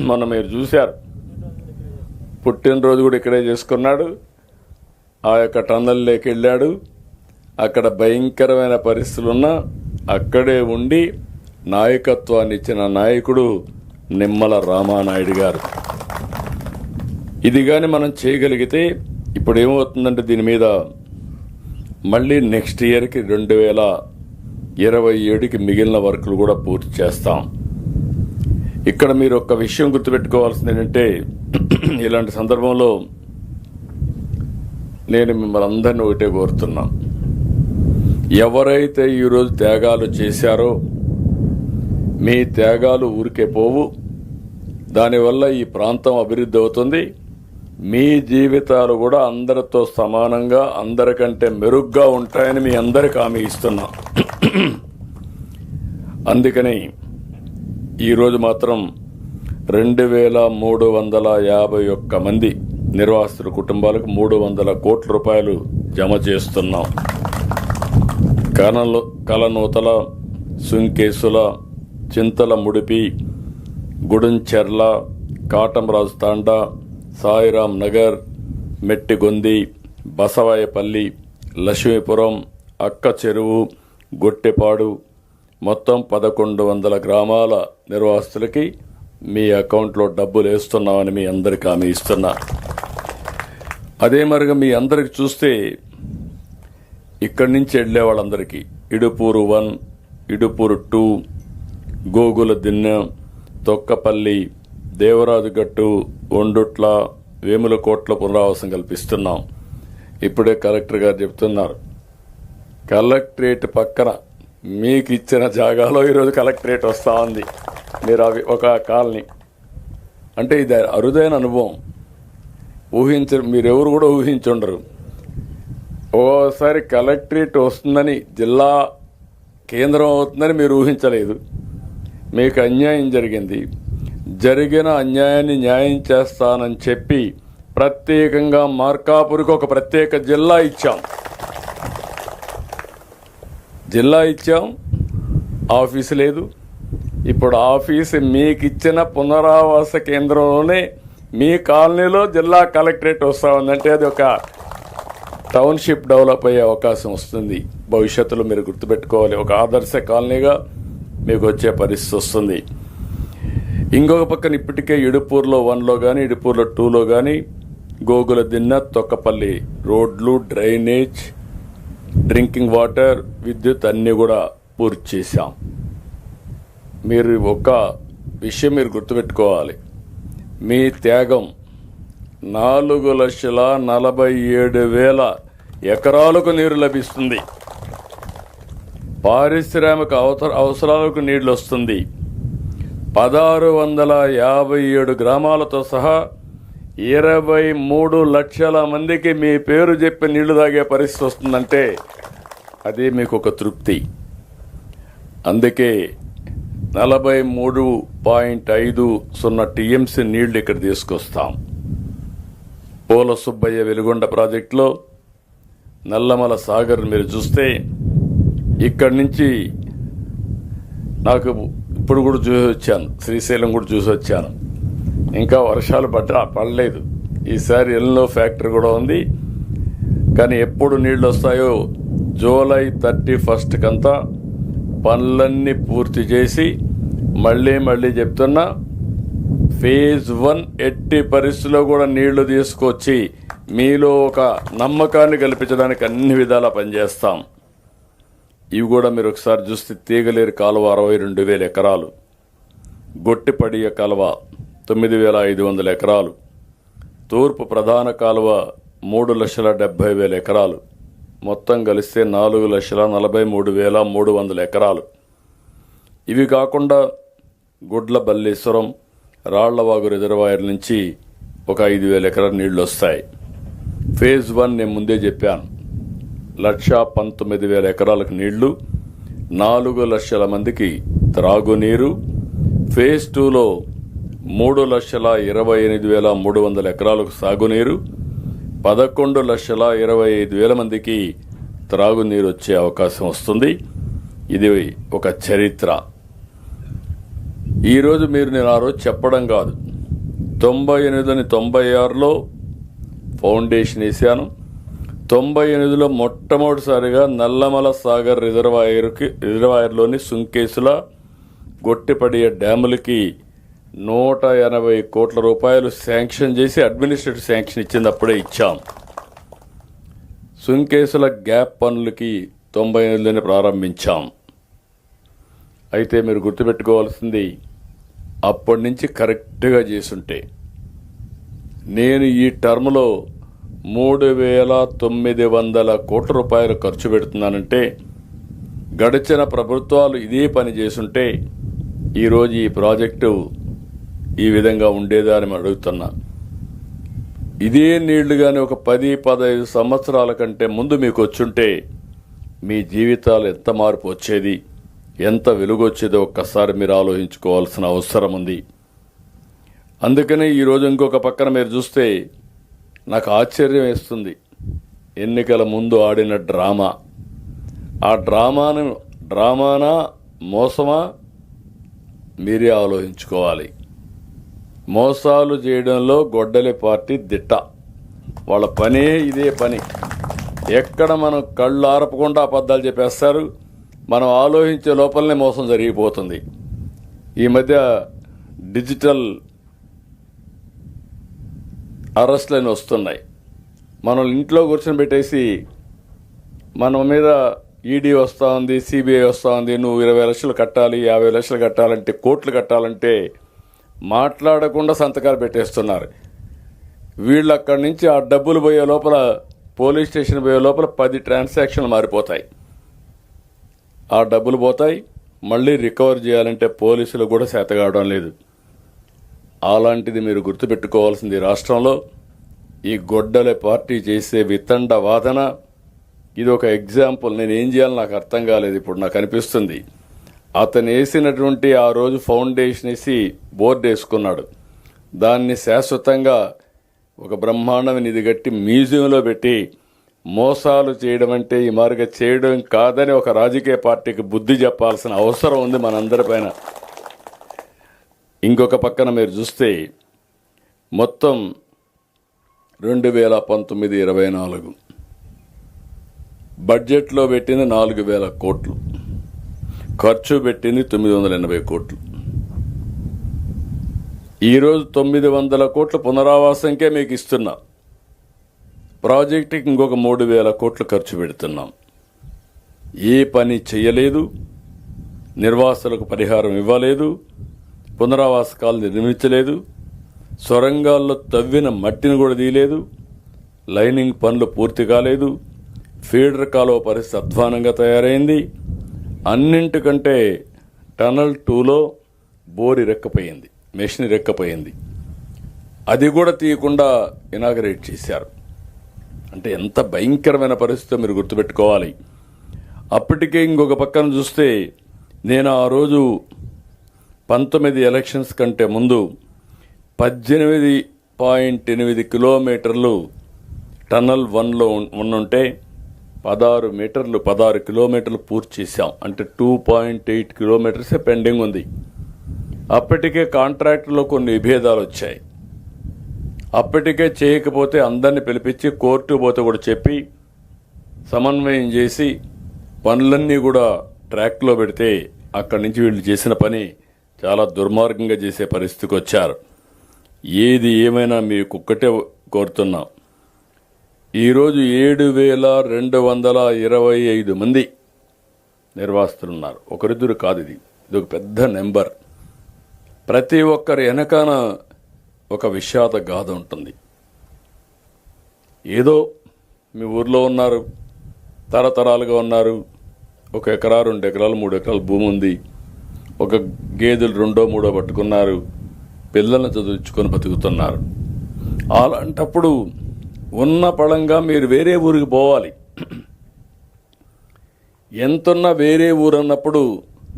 మొన్న మీరు చూశారు, పుట్టినరోజు కూడా ఇక్కడే చేసుకున్నాడు. ఆ యొక్క టన్నల్లోకి వెళ్ళాడు. అక్కడ భయంకరమైన పరిస్థితులున్నా అక్కడే ఉండి నాయకత్వాన్ని ఇచ్చిన నాయకుడు నిమ్మల రామానాయుడు గారు. ఇది కానీ మనం చేయగలిగితే ఇప్పుడు ఏమవుతుందంటే దీని మీద మళ్ళీ నెక్స్ట్ ఇయర్కి 2027కి మిగిలిన వర్కులు కూడా పూర్తి చేస్తాం. ఇక్కడ మీరు ఒక విషయం గుర్తుపెట్టుకోవాల్సింది ఏంటంటే, ఇలాంటి సందర్భంలో నేను మిమ్మల్ని అందరినీ ఒకటే కోరుతున్నా, ఎవరైతే ఈరోజు త్యాగాలు చేశారో మీ త్యాగాలు ఊరికే పోవు. దానివల్ల ఈ ప్రాంతం అభివృద్ధి అవుతుంది. మీ జీవితాలు కూడా అందరితో సమానంగా, అందరికంటే మెరుగ్గా ఉంటాయని మీ అందరికి హామీ ఇస్తున్నా. అందుకని ఈరోజు మాత్రం 2,351 మంది నిర్వాసితుల కుటుంబాలకు 300 కోట్ల రూపాయలు జమ చేస్తున్నాం. కలనూతల, సుంకేసుల, చింతల ముడిపి, గుడుంచెర్ల, కాటంరాజు తాండా, సాయిరాం నగర్, మెట్టిగొంది, బసవాయపల్లి, లక్ష్మీపురం, అక్క చెరువు, గొట్టెపాడు మొత్తం 1100 గ్రామాల నిర్వాసితులకి మీ అకౌంట్లో డబ్బులు వేస్తున్నామని మీ అందరికీ హామీ ఇస్తున్నా. అదే మరిగా మీ అందరికి చూస్తే ఇక్కడి నుంచి వెళ్ళే వాళ్ళందరికీ ఇడుపూరు 1, ఇడుపూరు 2, గోగుల దిన్నె, తొక్కపల్లి, దేవరాజుగట్టు, ఒండుట్ల, వేములకోట్ల పునరావాసం కల్పిస్తున్నాం. ఇప్పుడే కలెక్టర్ గారు చెప్తున్నారు, కలెక్టరేట్ పక్కన మీకు ఇచ్చిన జాగాలో ఈరోజు కలెక్టరేట్ వస్తూ ఉంది. మీరు అవి ఒక కాలనీ అంటే ఇది అరుదైన అనుభవం. మీరెవరు కూడా ఊహించుండరు. ఓసారి కలెక్టరేట్ వస్తుందని, జిల్లా కేంద్రం అవుతుందని మీరు ఊహించలేదు. మీకు అన్యాయం జరిగింది. జరిగిన అన్యాయాన్ని న్యాయం చేస్తానని చెప్పి ప్రత్యేకంగా మార్కాపురికి ఒక ప్రత్యేక జిల్లా ఇచ్చాం. ఆఫీసు లేదు. ఇప్పుడు ఆఫీసు మీకు ఇచ్చిన పునరావాస కేంద్రంలోనే మీ కాలనీలో జిల్లా కలెక్టరేట్ వస్తూ ఉందంటే అది ఒక టౌన్షిప్ డెవలప్ అయ్యే అవకాశం వస్తుంది. భవిష్యత్తులో మీరు గుర్తుపెట్టుకోవాలి, ఒక ఆదర్శ కాలనీగా మీకు వచ్చే పరిస్థితి వస్తుంది. ఇంకొక పక్కన ఇప్పటికే ఇడుపూరులో 1లో కానీ, ఇడుపూరులో 2లో కానీ గోగుల దిన్నె, తొక్కపల్లి రోడ్లు, డ్రింకింగ్ వాటర్, విద్యుత్ అన్నీ కూడా పూర్తి చేశాం. మీరు ఒక విషయం మీరు గుర్తుపెట్టుకోవాలి, మీ త్యాగం 4,47,000 ఎకరాలకు నీరు లభిస్తుంది. పారిశ్రామిక అవసరాలకు నీళ్లు వస్తుంది. 1,657 గ్రామాలతో సహా 23 లక్షల మందికి మీ పేరు చెప్పి నీళ్లు తాగే పరిస్థితి వస్తుందంటే అది మీకు ఒక తృప్తి. అందుకే 43.50 టీఎంసీ నీళ్లు ఇక్కడ తీసుకొస్తాం. పోల సుబ్బయ్య వెలుగొండ ప్రాజెక్టులో నల్లమల సాగర్ మీరు చూస్తే ఇక్కడి నుంచి నాకు ఇప్పుడు కూడా చూసి వచ్చాను, శ్రీశైలం కూడా చూసి వచ్చాను. ఇంకా వర్షాలు పడలేదు. ఈసారి ఎల్లో ఫ్యాక్టరీ కూడా ఉంది. కానీ ఎప్పుడు నీళ్ళు వస్తాయో జూలై 31 కంతా పనులన్నీ పూర్తి చేసి మళ్ళీ చెప్తున్నా, ఫేజ్ 1 ఎట్టి పరిస్థితుల్లో కూడా నీళ్లు తీసుకొచ్చి మీలో ఒక నమ్మకాన్ని కల్పించడానికి అన్ని విధాలా పనిచేస్తాం. ఇవి కూడా మీరు ఒకసారి చూస్తే తీగలేరు కాలువ 62,000 ఎకరాలు, గొట్టిపడియ కాలువ 9,500 ఎకరాలు, తూర్పు ప్రధాన కాలువ 3,70,000 ఎకరాలు, మొత్తం కలిస్తే 4,43,300 ఎకరాలు. ఇవి కాకుండా గుడ్ల బల్లేశ్వరం, రాళ్లవాగు రిజర్వాయర్ నుంచి ఒక 5,000 ఎకరాల నీళ్లు వస్తాయి. ఫేజ్ 1 నేను ముందే చెప్పాను, 1,19,000 ఎకరాలకు నీళ్లు, 4 లక్షల మందికి త్రాగునీరు. ఫేజ్ 2లో 3,28,300 ఎకరాలకు సాగునీరు, 11,25,000 మందికి త్రాగునీరు వచ్చే అవకాశం వస్తుంది. ఇది ఒక చరిత్ర. ఈరోజు నేను ఆ రోజు చెప్పడం కాదు, 98 96లో ఫౌండేషన్ వేశాను. 98లో మొట్టమొదటిసారిగా నల్లమల సాగర్ రిజర్వాయర్లోని సుంకేసుల, గొట్టిపడియ డ్యాములకి 180 కోట్ల రూపాయలు శాంక్షన్ చేసి అడ్మినిస్ట్రేటివ్ శాంక్షన్ ఇచ్చింది అప్పుడే ఇచ్చాం. సుంకేసుల గ్యాప్ పనులకి 98లోనే ప్రారంభించాం. అయితే మీరు గుర్తుపెట్టుకోవాల్సింది, అప్పటి నుంచి కరెక్ట్గా చేసుంటే నేను ఈ టర్మ్లో 3,900 కోట్ల రూపాయలు ఖర్చు పెడుతున్నానంటే గడిచిన ప్రభుత్వాలు ఇదే పని చేసుంటే ఈరోజు ఈ ప్రాజెక్టు ఈ విధంగా ఉండేదా అని అడుగుతున్నా. ఇదే నీళ్లు కానీ ఒక 10-15 సంవత్సరాల కంటే ముందు మీకు వచ్చుంటే మీ జీవితాలు ఎంత మార్పు వచ్చేది, ఎంత వెలుగు వచ్చేదో ఒక్కసారి మీరు ఆలోచించుకోవాల్సిన అవసరం ఉంది. అందుకనే ఈరోజు ఇంకొక పక్కన మీరు చూస్తే నాకు ఆశ్చర్యం వేస్తుంది. ఎన్నికల ముందు ఆడిన డ్రామా, ఆ డ్రామానా మోసమా మీరే ఆలోచించుకోవాలి. మోసాలు చేయడంలో గొడ్డలి పార్టీ దిట్ట. వాళ్ళ పనే ఇదే పని. ఎక్కడ మనం కళ్ళు ఆరపకుండా అబద్ధాలు చెప్పేస్తారు, మనం ఆలోచించే లోపలనే మోసం జరిగిపోతుంది. ఈ మధ్య డిజిటల్ అరెస్ట్లని వస్తున్నాయి. మనం ఇంట్లో కూర్చొని పెట్టేసి మన మీద ఈడీ వస్తూ ఉంది, సిబిఐ వస్తూ ఉంది, నువ్వు 20 లక్షలు కట్టాలి, 50 లక్షలు కట్టాలంటే, కోట్లు కట్టాలంటే మాట్లాడకుండా సంతకాలు పెట్టేస్తున్నారు. వీళ్ళు అక్కడి నుంచి ఆ డబ్బులు పోయే లోపల, పోలీస్ స్టేషన్ పోయే లోపల 10 ట్రాన్సాక్షన్లు మారిపోతాయి. ఆ డబ్బులు పోతాయి. మళ్ళీ రికవర్ చేయాలంటే పోలీసులు కూడా చేతగావడం లేదు. అలాంటిది మీరు గుర్తుపెట్టుకోవాల్సింది. రాష్ట్రంలో ఈ గొడ్డలే పార్టీ చేసే వితండ వాదన ఇది ఒక ఎగ్జాంపుల్. నేను ఏం చేయాలో నాకు అర్థం కాలేదు. ఇప్పుడు నాకు అనిపిస్తుంది, అతను వేసినటువంటి ఆ రోజు ఫౌండేషన్ వేసి బోర్డు వేసుకున్నాడు. దాన్ని శాశ్వతంగా ఒక బ్రహ్మాండమైన ఇది కట్టి మ్యూజియంలో పెట్టి మోసాలు చేయడం అంటే ఈ మార్గం చేయడం కాదని ఒక రాజకీయ పార్టీకి బుద్ధి చెప్పాల్సిన అవసరం ఉంది మనందరిపైన. ఇంకొక పక్కన మీరు చూస్తే మొత్తం 2019-24 బడ్జెట్లో పెట్టింది 4,000 కోట్లు, ఖర్చు పెట్టింది 980 కోట్లు. ఈరోజు 900 కోట్ల పునరావాసంకే మీకు ఇస్తున్నాం. ప్రాజెక్టుకి ఇంకొక 3,000 కోట్లు ఖర్చు పెడుతున్నాం. ఏ పని చేయలేదు, నిర్వాసులకు పరిహారం ఇవ్వలేదు, పునరావాస కాలనీ నిర్మించలేదు, సొరంగాల్లో తవ్విన మట్టిని కూడా తీయలేదు, లైనింగ్ పనులు పూర్తి కాలేదు, ఫీడర్ కాలువ పరిస్థితి అధ్వానంగా తయారైంది. అన్నింటికంటే టనల్ 2లో బోరి రెక్కపోయింది, మెషిన్ రెక్కపోయింది. అది కూడా తీయకుండా ఇనాగరేట్ చేశారు. అంటే ఎంత భయంకరమైన పరిస్థితి మీరు గుర్తుపెట్టుకోవాలి. అప్పటికే ఇంకొక పక్కన చూస్తే నేను ఆ రోజు 19 ఎలక్షన్స్ కంటే ముందు 18.8 కిలోమీటర్లు టనల్ 1లో ఉంటే 16 కిలోమీటర్లు పూర్తి చేశాం. అంటే 2.8 కిలోమీటర్సే పెండింగ్ ఉంది. అప్పటికే కాంట్రాక్టులో కొన్ని విభేదాలు వచ్చాయి. అప్పటికే చేయకపోతే అందరినీ పిలిపించి కోర్టు పోతే కూడా చెప్పి సమన్వయం చేసి పనులన్నీ కూడా ట్రాక్లో పెడితే అక్కడి నుంచి వీళ్ళు చేసిన పని చాలా దుర్మార్గంగా చేసే పరిస్థితికి వచ్చారు. ఏది ఏమైనా మీకు ఒక్కటే కోరుతున్నాం, ఈరోజు 7,225 మంది నిర్వాసితులున్నారు. ఒకరిద్దరు కాదు, ఇది ఒక పెద్ద నెంబర్. ప్రతి ఒక్కరి వెనకాన ఒక విషాద గాథ ఉంటుంది. ఏదో మీ ఊర్లో ఉన్నారు, తరతరాలుగా ఉన్నారు, 1 ఎకరా 2 ఎకరాలు 3 ఎకరాల భూమి ఉంది, ఒక గేదెలు 2 3 పట్టుకున్నారు, పిల్లల్ని చదివించుకొని బతుకుతున్నారు. అలాంటప్పుడు ఉన్న పళంగా మీరు వేరే ఊరికి పోవాలి. ఎంతున్నా వేరే ఊరు అన్నప్పుడు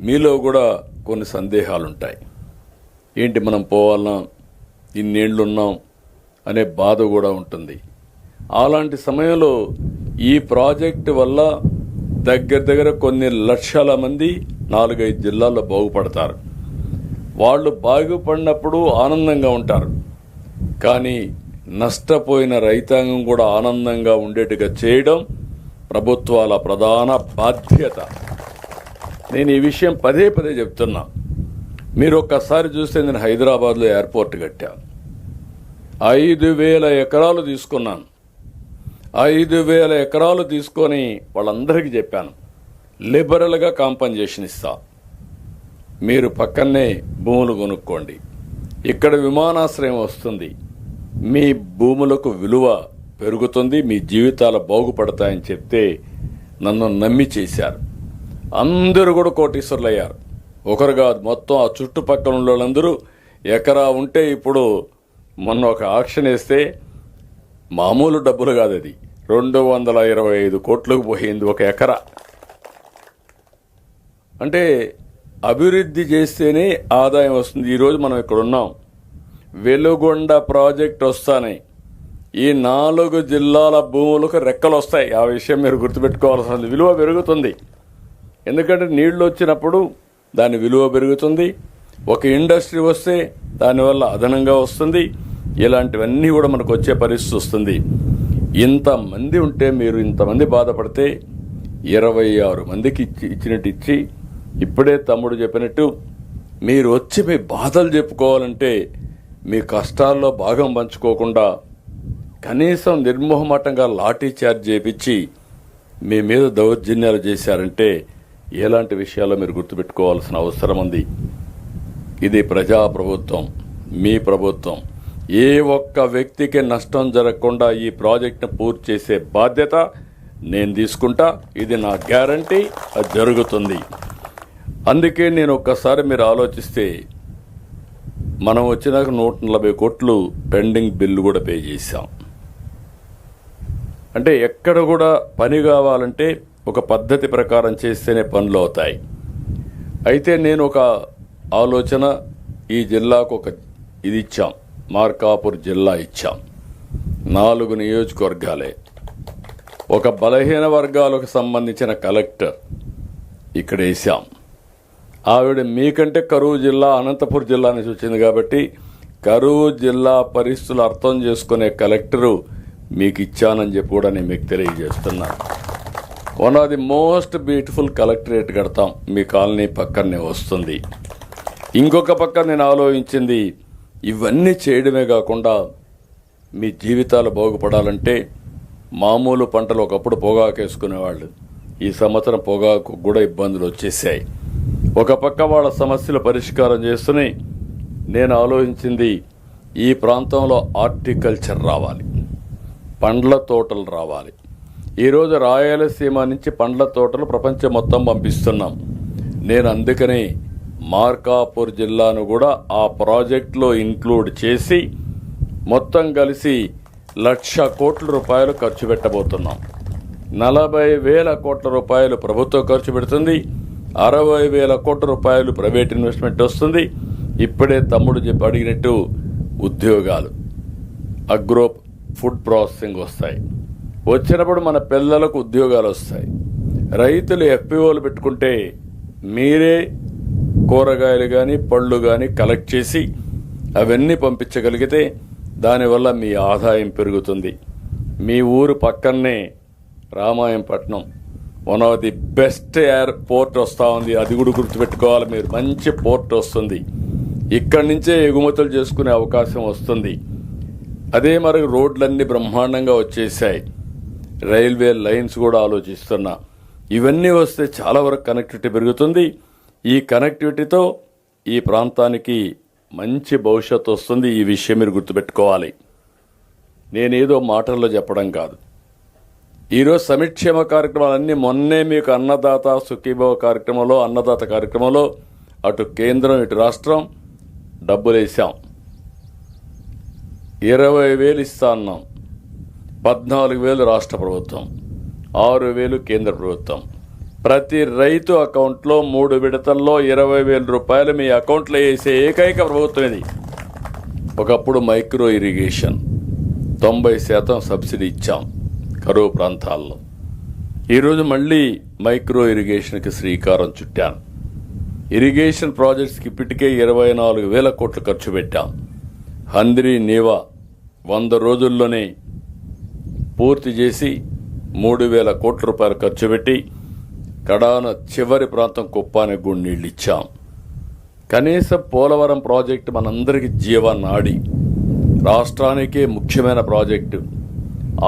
మీలో కూడా కొన్ని సందేహాలు ఉంటాయి. ఏంటి మనం పోవాలన్నా, ఇన్నేళ్లున్నాం అనే బాధ కూడా ఉంటుంది. అలాంటి సమయంలో ఈ ప్రాజెక్టు వల్ల దగ్గర కొన్ని లక్షల మంది 4-5 జిల్లాల్లో బాగుపడతారు. వాళ్ళు బాగుపడినప్పుడు ఆనందంగా ఉంటారు. కానీ నష్టపోయిన రైతాంగం కూడా ఆనందంగా ఉండేట్టుగా చేయడం ప్రభుత్వాల ప్రధాన బాధ్యత. నేను ఈ విషయం పదే చెప్తున్నా. మీరు ఒక్కసారి చూస్తే నేను హైదరాబాద్లో ఎయిర్పోర్ట్ కట్టాను. 5,000 ఎకరాలు తీసుకున్నాను. 5,000 ఎకరాలు తీసుకొని వాళ్ళందరికీ చెప్పాను, లిబరల్గా కాంపన్సేషన్ ఇస్తా, మీరు పక్కనే భూములు కొనుక్కోండి, ఇక్కడ విమానాశ్రయం వస్తుంది, మీ భూములకు విలువ పెరుగుతుంది, మీ జీవితాలు బాగుపడతాయని చెప్తే నన్ను నమ్మి చేశారు. అందరూ కూడా కోటీశ్వరులు అయ్యారు. ఒకరు కాదు, మొత్తం ఆ చుట్టుపక్కల ఉన్న వాళ్ళందరూ ఎకరా ఉంటే ఇప్పుడు మొన్న ఒక ఆక్షన్ వేస్తే మామూలు డబ్బులు కాదు, అది 225 కోట్లకు పోయింది ఒక ఎకరా. అంటే అభివృద్ధి చేస్తేనే ఆదాయం వస్తుంది. ఈరోజు మనం ఇక్కడ ఉన్నాం, వెలుగొండ ప్రాజెక్ట్ వస్తానే ఈ 4 జిల్లాల భూములకు రెక్కలు వస్తాయి. ఆ విషయం మీరు గుర్తుపెట్టుకోవాల్సింది. విలువ పెరుగుతుంది, ఎందుకంటే నీళ్లు వచ్చినప్పుడు దాని విలువ పెరుగుతుంది. ఒక ఇండస్ట్రీ వస్తే దానివల్ల అదనంగా వస్తుంది. ఇలాంటివన్నీ కూడా మనకు వచ్చే పరిస్థితి వస్తుంది. ఇంతమంది ఉంటే మీరు ఇంతమంది బాధపడితే 26 మందికి ఇచ్చినట్టు ఇచ్చి, ఇప్పుడే తమ్ముడు చెప్పినట్టు మీరు వచ్చి మీ బాధలు చెప్పుకోవాలంటే మీ కష్టాల్లో భాగం పంచుకోకుండా కనీసం నిర్మోహమాటంగా లాఠీ చార్జ్ చేయించి మీ మీద దౌర్జన్యాలు చేశారంటే ఎలాంటి విషయాల్లో మీరు గుర్తుపెట్టుకోవాల్సిన అవసరం ఉంది. ఇది ప్రజాప్రభుత్వం, మీ ప్రభుత్వం. ఏ ఒక్క వ్యక్తికి నష్టం జరగకుండా ఈ ప్రాజెక్టును పూర్తి చేసే బాధ్యత నేను తీసుకుంటా. ఇది నా గ్యారంటీ, అది జరుగుతుంది. అందుకే నేను ఒక్కసారి మీరు ఆలోచిస్తే మనం వచ్చినాక 140 కోట్లు పెండింగ్ బిల్లు కూడా పే చేశాం. అంటే ఎక్కడ కూడా పని కావాలంటే ఒక పద్ధతి ప్రకారం చేస్తేనే పనులు అవుతాయి. అయితే నేను ఒక ఆలోచన, ఈ జిల్లాకు ఒక ఇది ఇచ్చాం, మార్కాపూర్ జిల్లా ఇచ్చాం. 4 నియోజకవర్గాలే. ఒక బలహీన వర్గాలకు సంబంధించిన కలెక్టర్ ఇక్కడ వేసాం. ఆవిడ మీకంటే కరూరు జిల్లా, అనంతపురం జిల్లా నుంచి వచ్చింది కాబట్టి కరూరు జిల్లా పరిస్థితులు అర్థం చేసుకునే కలెక్టరు మీకు ఇచ్చానని చెప్పి కూడా నేను మీకు తెలియజేస్తున్నాను. One of the most beautiful collectorate కడతాం, మీ కాలనీ పక్కనే వస్తుంది. ఇంకొక పక్క నేను ఆలోచించింది, ఇవన్నీ చేయడమే కాకుండా మీ జీవితాలు బాగుపడాలంటే మామూలు పంటలు ఒకప్పుడు పొగాకేసుకునేవాళ్ళు, ఈ సంవత్సరం పొగాకు కూడా ఇబ్బందులు వచ్చేసాయి. ఒక పక్క వాళ్ళ సమస్యలు పరిష్కారం చేస్తూనే నేను ఆలోచించింది ఈ ప్రాంతంలో హార్టికల్చర్ రావాలి, పండ్ల తోటలు రావాలి. ఈరోజు రాయలసీమ నుంచి పండ్ల తోటలు ప్రపంచం మొత్తం పంపిస్తున్నాం. నేను అందుకనే మార్కాపూర్ జిల్లాను కూడా ఆ ప్రాజెక్టులో ఇంక్లూడ్ చేసి మొత్తం కలిసి 1,00,000 కోట్ల రూపాయలు ఖర్చు పెట్టబోతున్నాం. 40,000 కోట్ల రూపాయలు ప్రభుత్వం ఖర్చు పెడుతుంది, 60,000 కోట్ల రూపాయలు ప్రైవేట్ ఇన్వెస్ట్మెంట్ వస్తుంది. ఇప్పుడే తమ్ముడు అడిగినట్టు ఉద్యోగాలు, అగ్రో ఫుడ్ ప్రాసెసింగ్ వస్తాయి. వచ్చినప్పుడు మన పిల్లలకు ఉద్యోగాలు వస్తాయి. రైతులు FPOలు పెట్టుకుంటే మీరే కూరగాయలు కానీ పళ్ళు కానీ కలెక్ట్ చేసి అవన్నీ పంపించగలిగితే దానివల్ల మీ ఆదాయం పెరుగుతుంది. మీ ఊరు పక్కనే Ramayapatnam one of the best airport వస్తూ ఉంది. అది కూడా గుర్తుపెట్టుకోవాలి మీరు. మంచి పోర్ట్ వస్తుంది, ఇక్కడి నుంచే ఎగుమతులు చేసుకునే అవకాశం వస్తుంది. అదే మరి రోడ్లన్నీ బ్రహ్మాండంగా వచ్చేసాయి. రైల్వే లైన్స్ కూడా ఆలోచిస్తున్నా. ఇవన్నీ వస్తే చాలా వరకు కనెక్టివిటీ పెరుగుతుంది. ఈ కనెక్టివిటీతో ఈ ప్రాంతానికి మంచి భవిష్యత్తు వస్తుంది. ఈ విషయం మీరు గుర్తుపెట్టుకోవాలి. నేనేదో మాటల్లో చెప్పడం కాదు. ఈరోజు సంక్షేమ కార్యక్రమాలన్నీ మొన్నే మీకు అన్నదాత సుఖీభవ కార్యక్రమంలో, అన్నదాత కార్యక్రమంలో అటు కేంద్రం ఇటు రాష్ట్రం డబ్బులు వేసాం. 20,000 ఇస్తా అన్నాం. 14,000 రాష్ట్ర ప్రభుత్వం, 6,000 కేంద్ర ప్రభుత్వం. ప్రతి రైతు అకౌంట్లో 3 విడతల్లో 20,000 రూపాయలు మీ అకౌంట్లో వేసే ఏకైక ప్రభుత్వం ఇది. ఒకప్పుడు మైక్రో ఇరిగేషన్ 90% సబ్సిడీ ఇచ్చాం కరువు ప్రాంతాల్లో. ఈరోజు మళ్ళీ మైక్రో ఇరిగేషన్కి శ్రీకారం చుట్టాను. ఇరిగేషన్ ప్రాజెక్ట్స్కి ఇప్పటికే 24,000 కోట్లు ఖర్చు పెట్టాం. హంద్రీ నీవా 100 రోజుల్లోనే పూర్తి చేసి 3,000 కోట్ల రూపాయలు ఖర్చు పెట్టి కడాన చివరి ప్రాంతం కుప్పానికి కూడా నీళ్ళు ఇచ్చాం. కనీసం పోలవరం ప్రాజెక్టు మనందరికీ జీవనాడి, రాష్ట్రానికే ముఖ్యమైన ప్రాజెక్టు.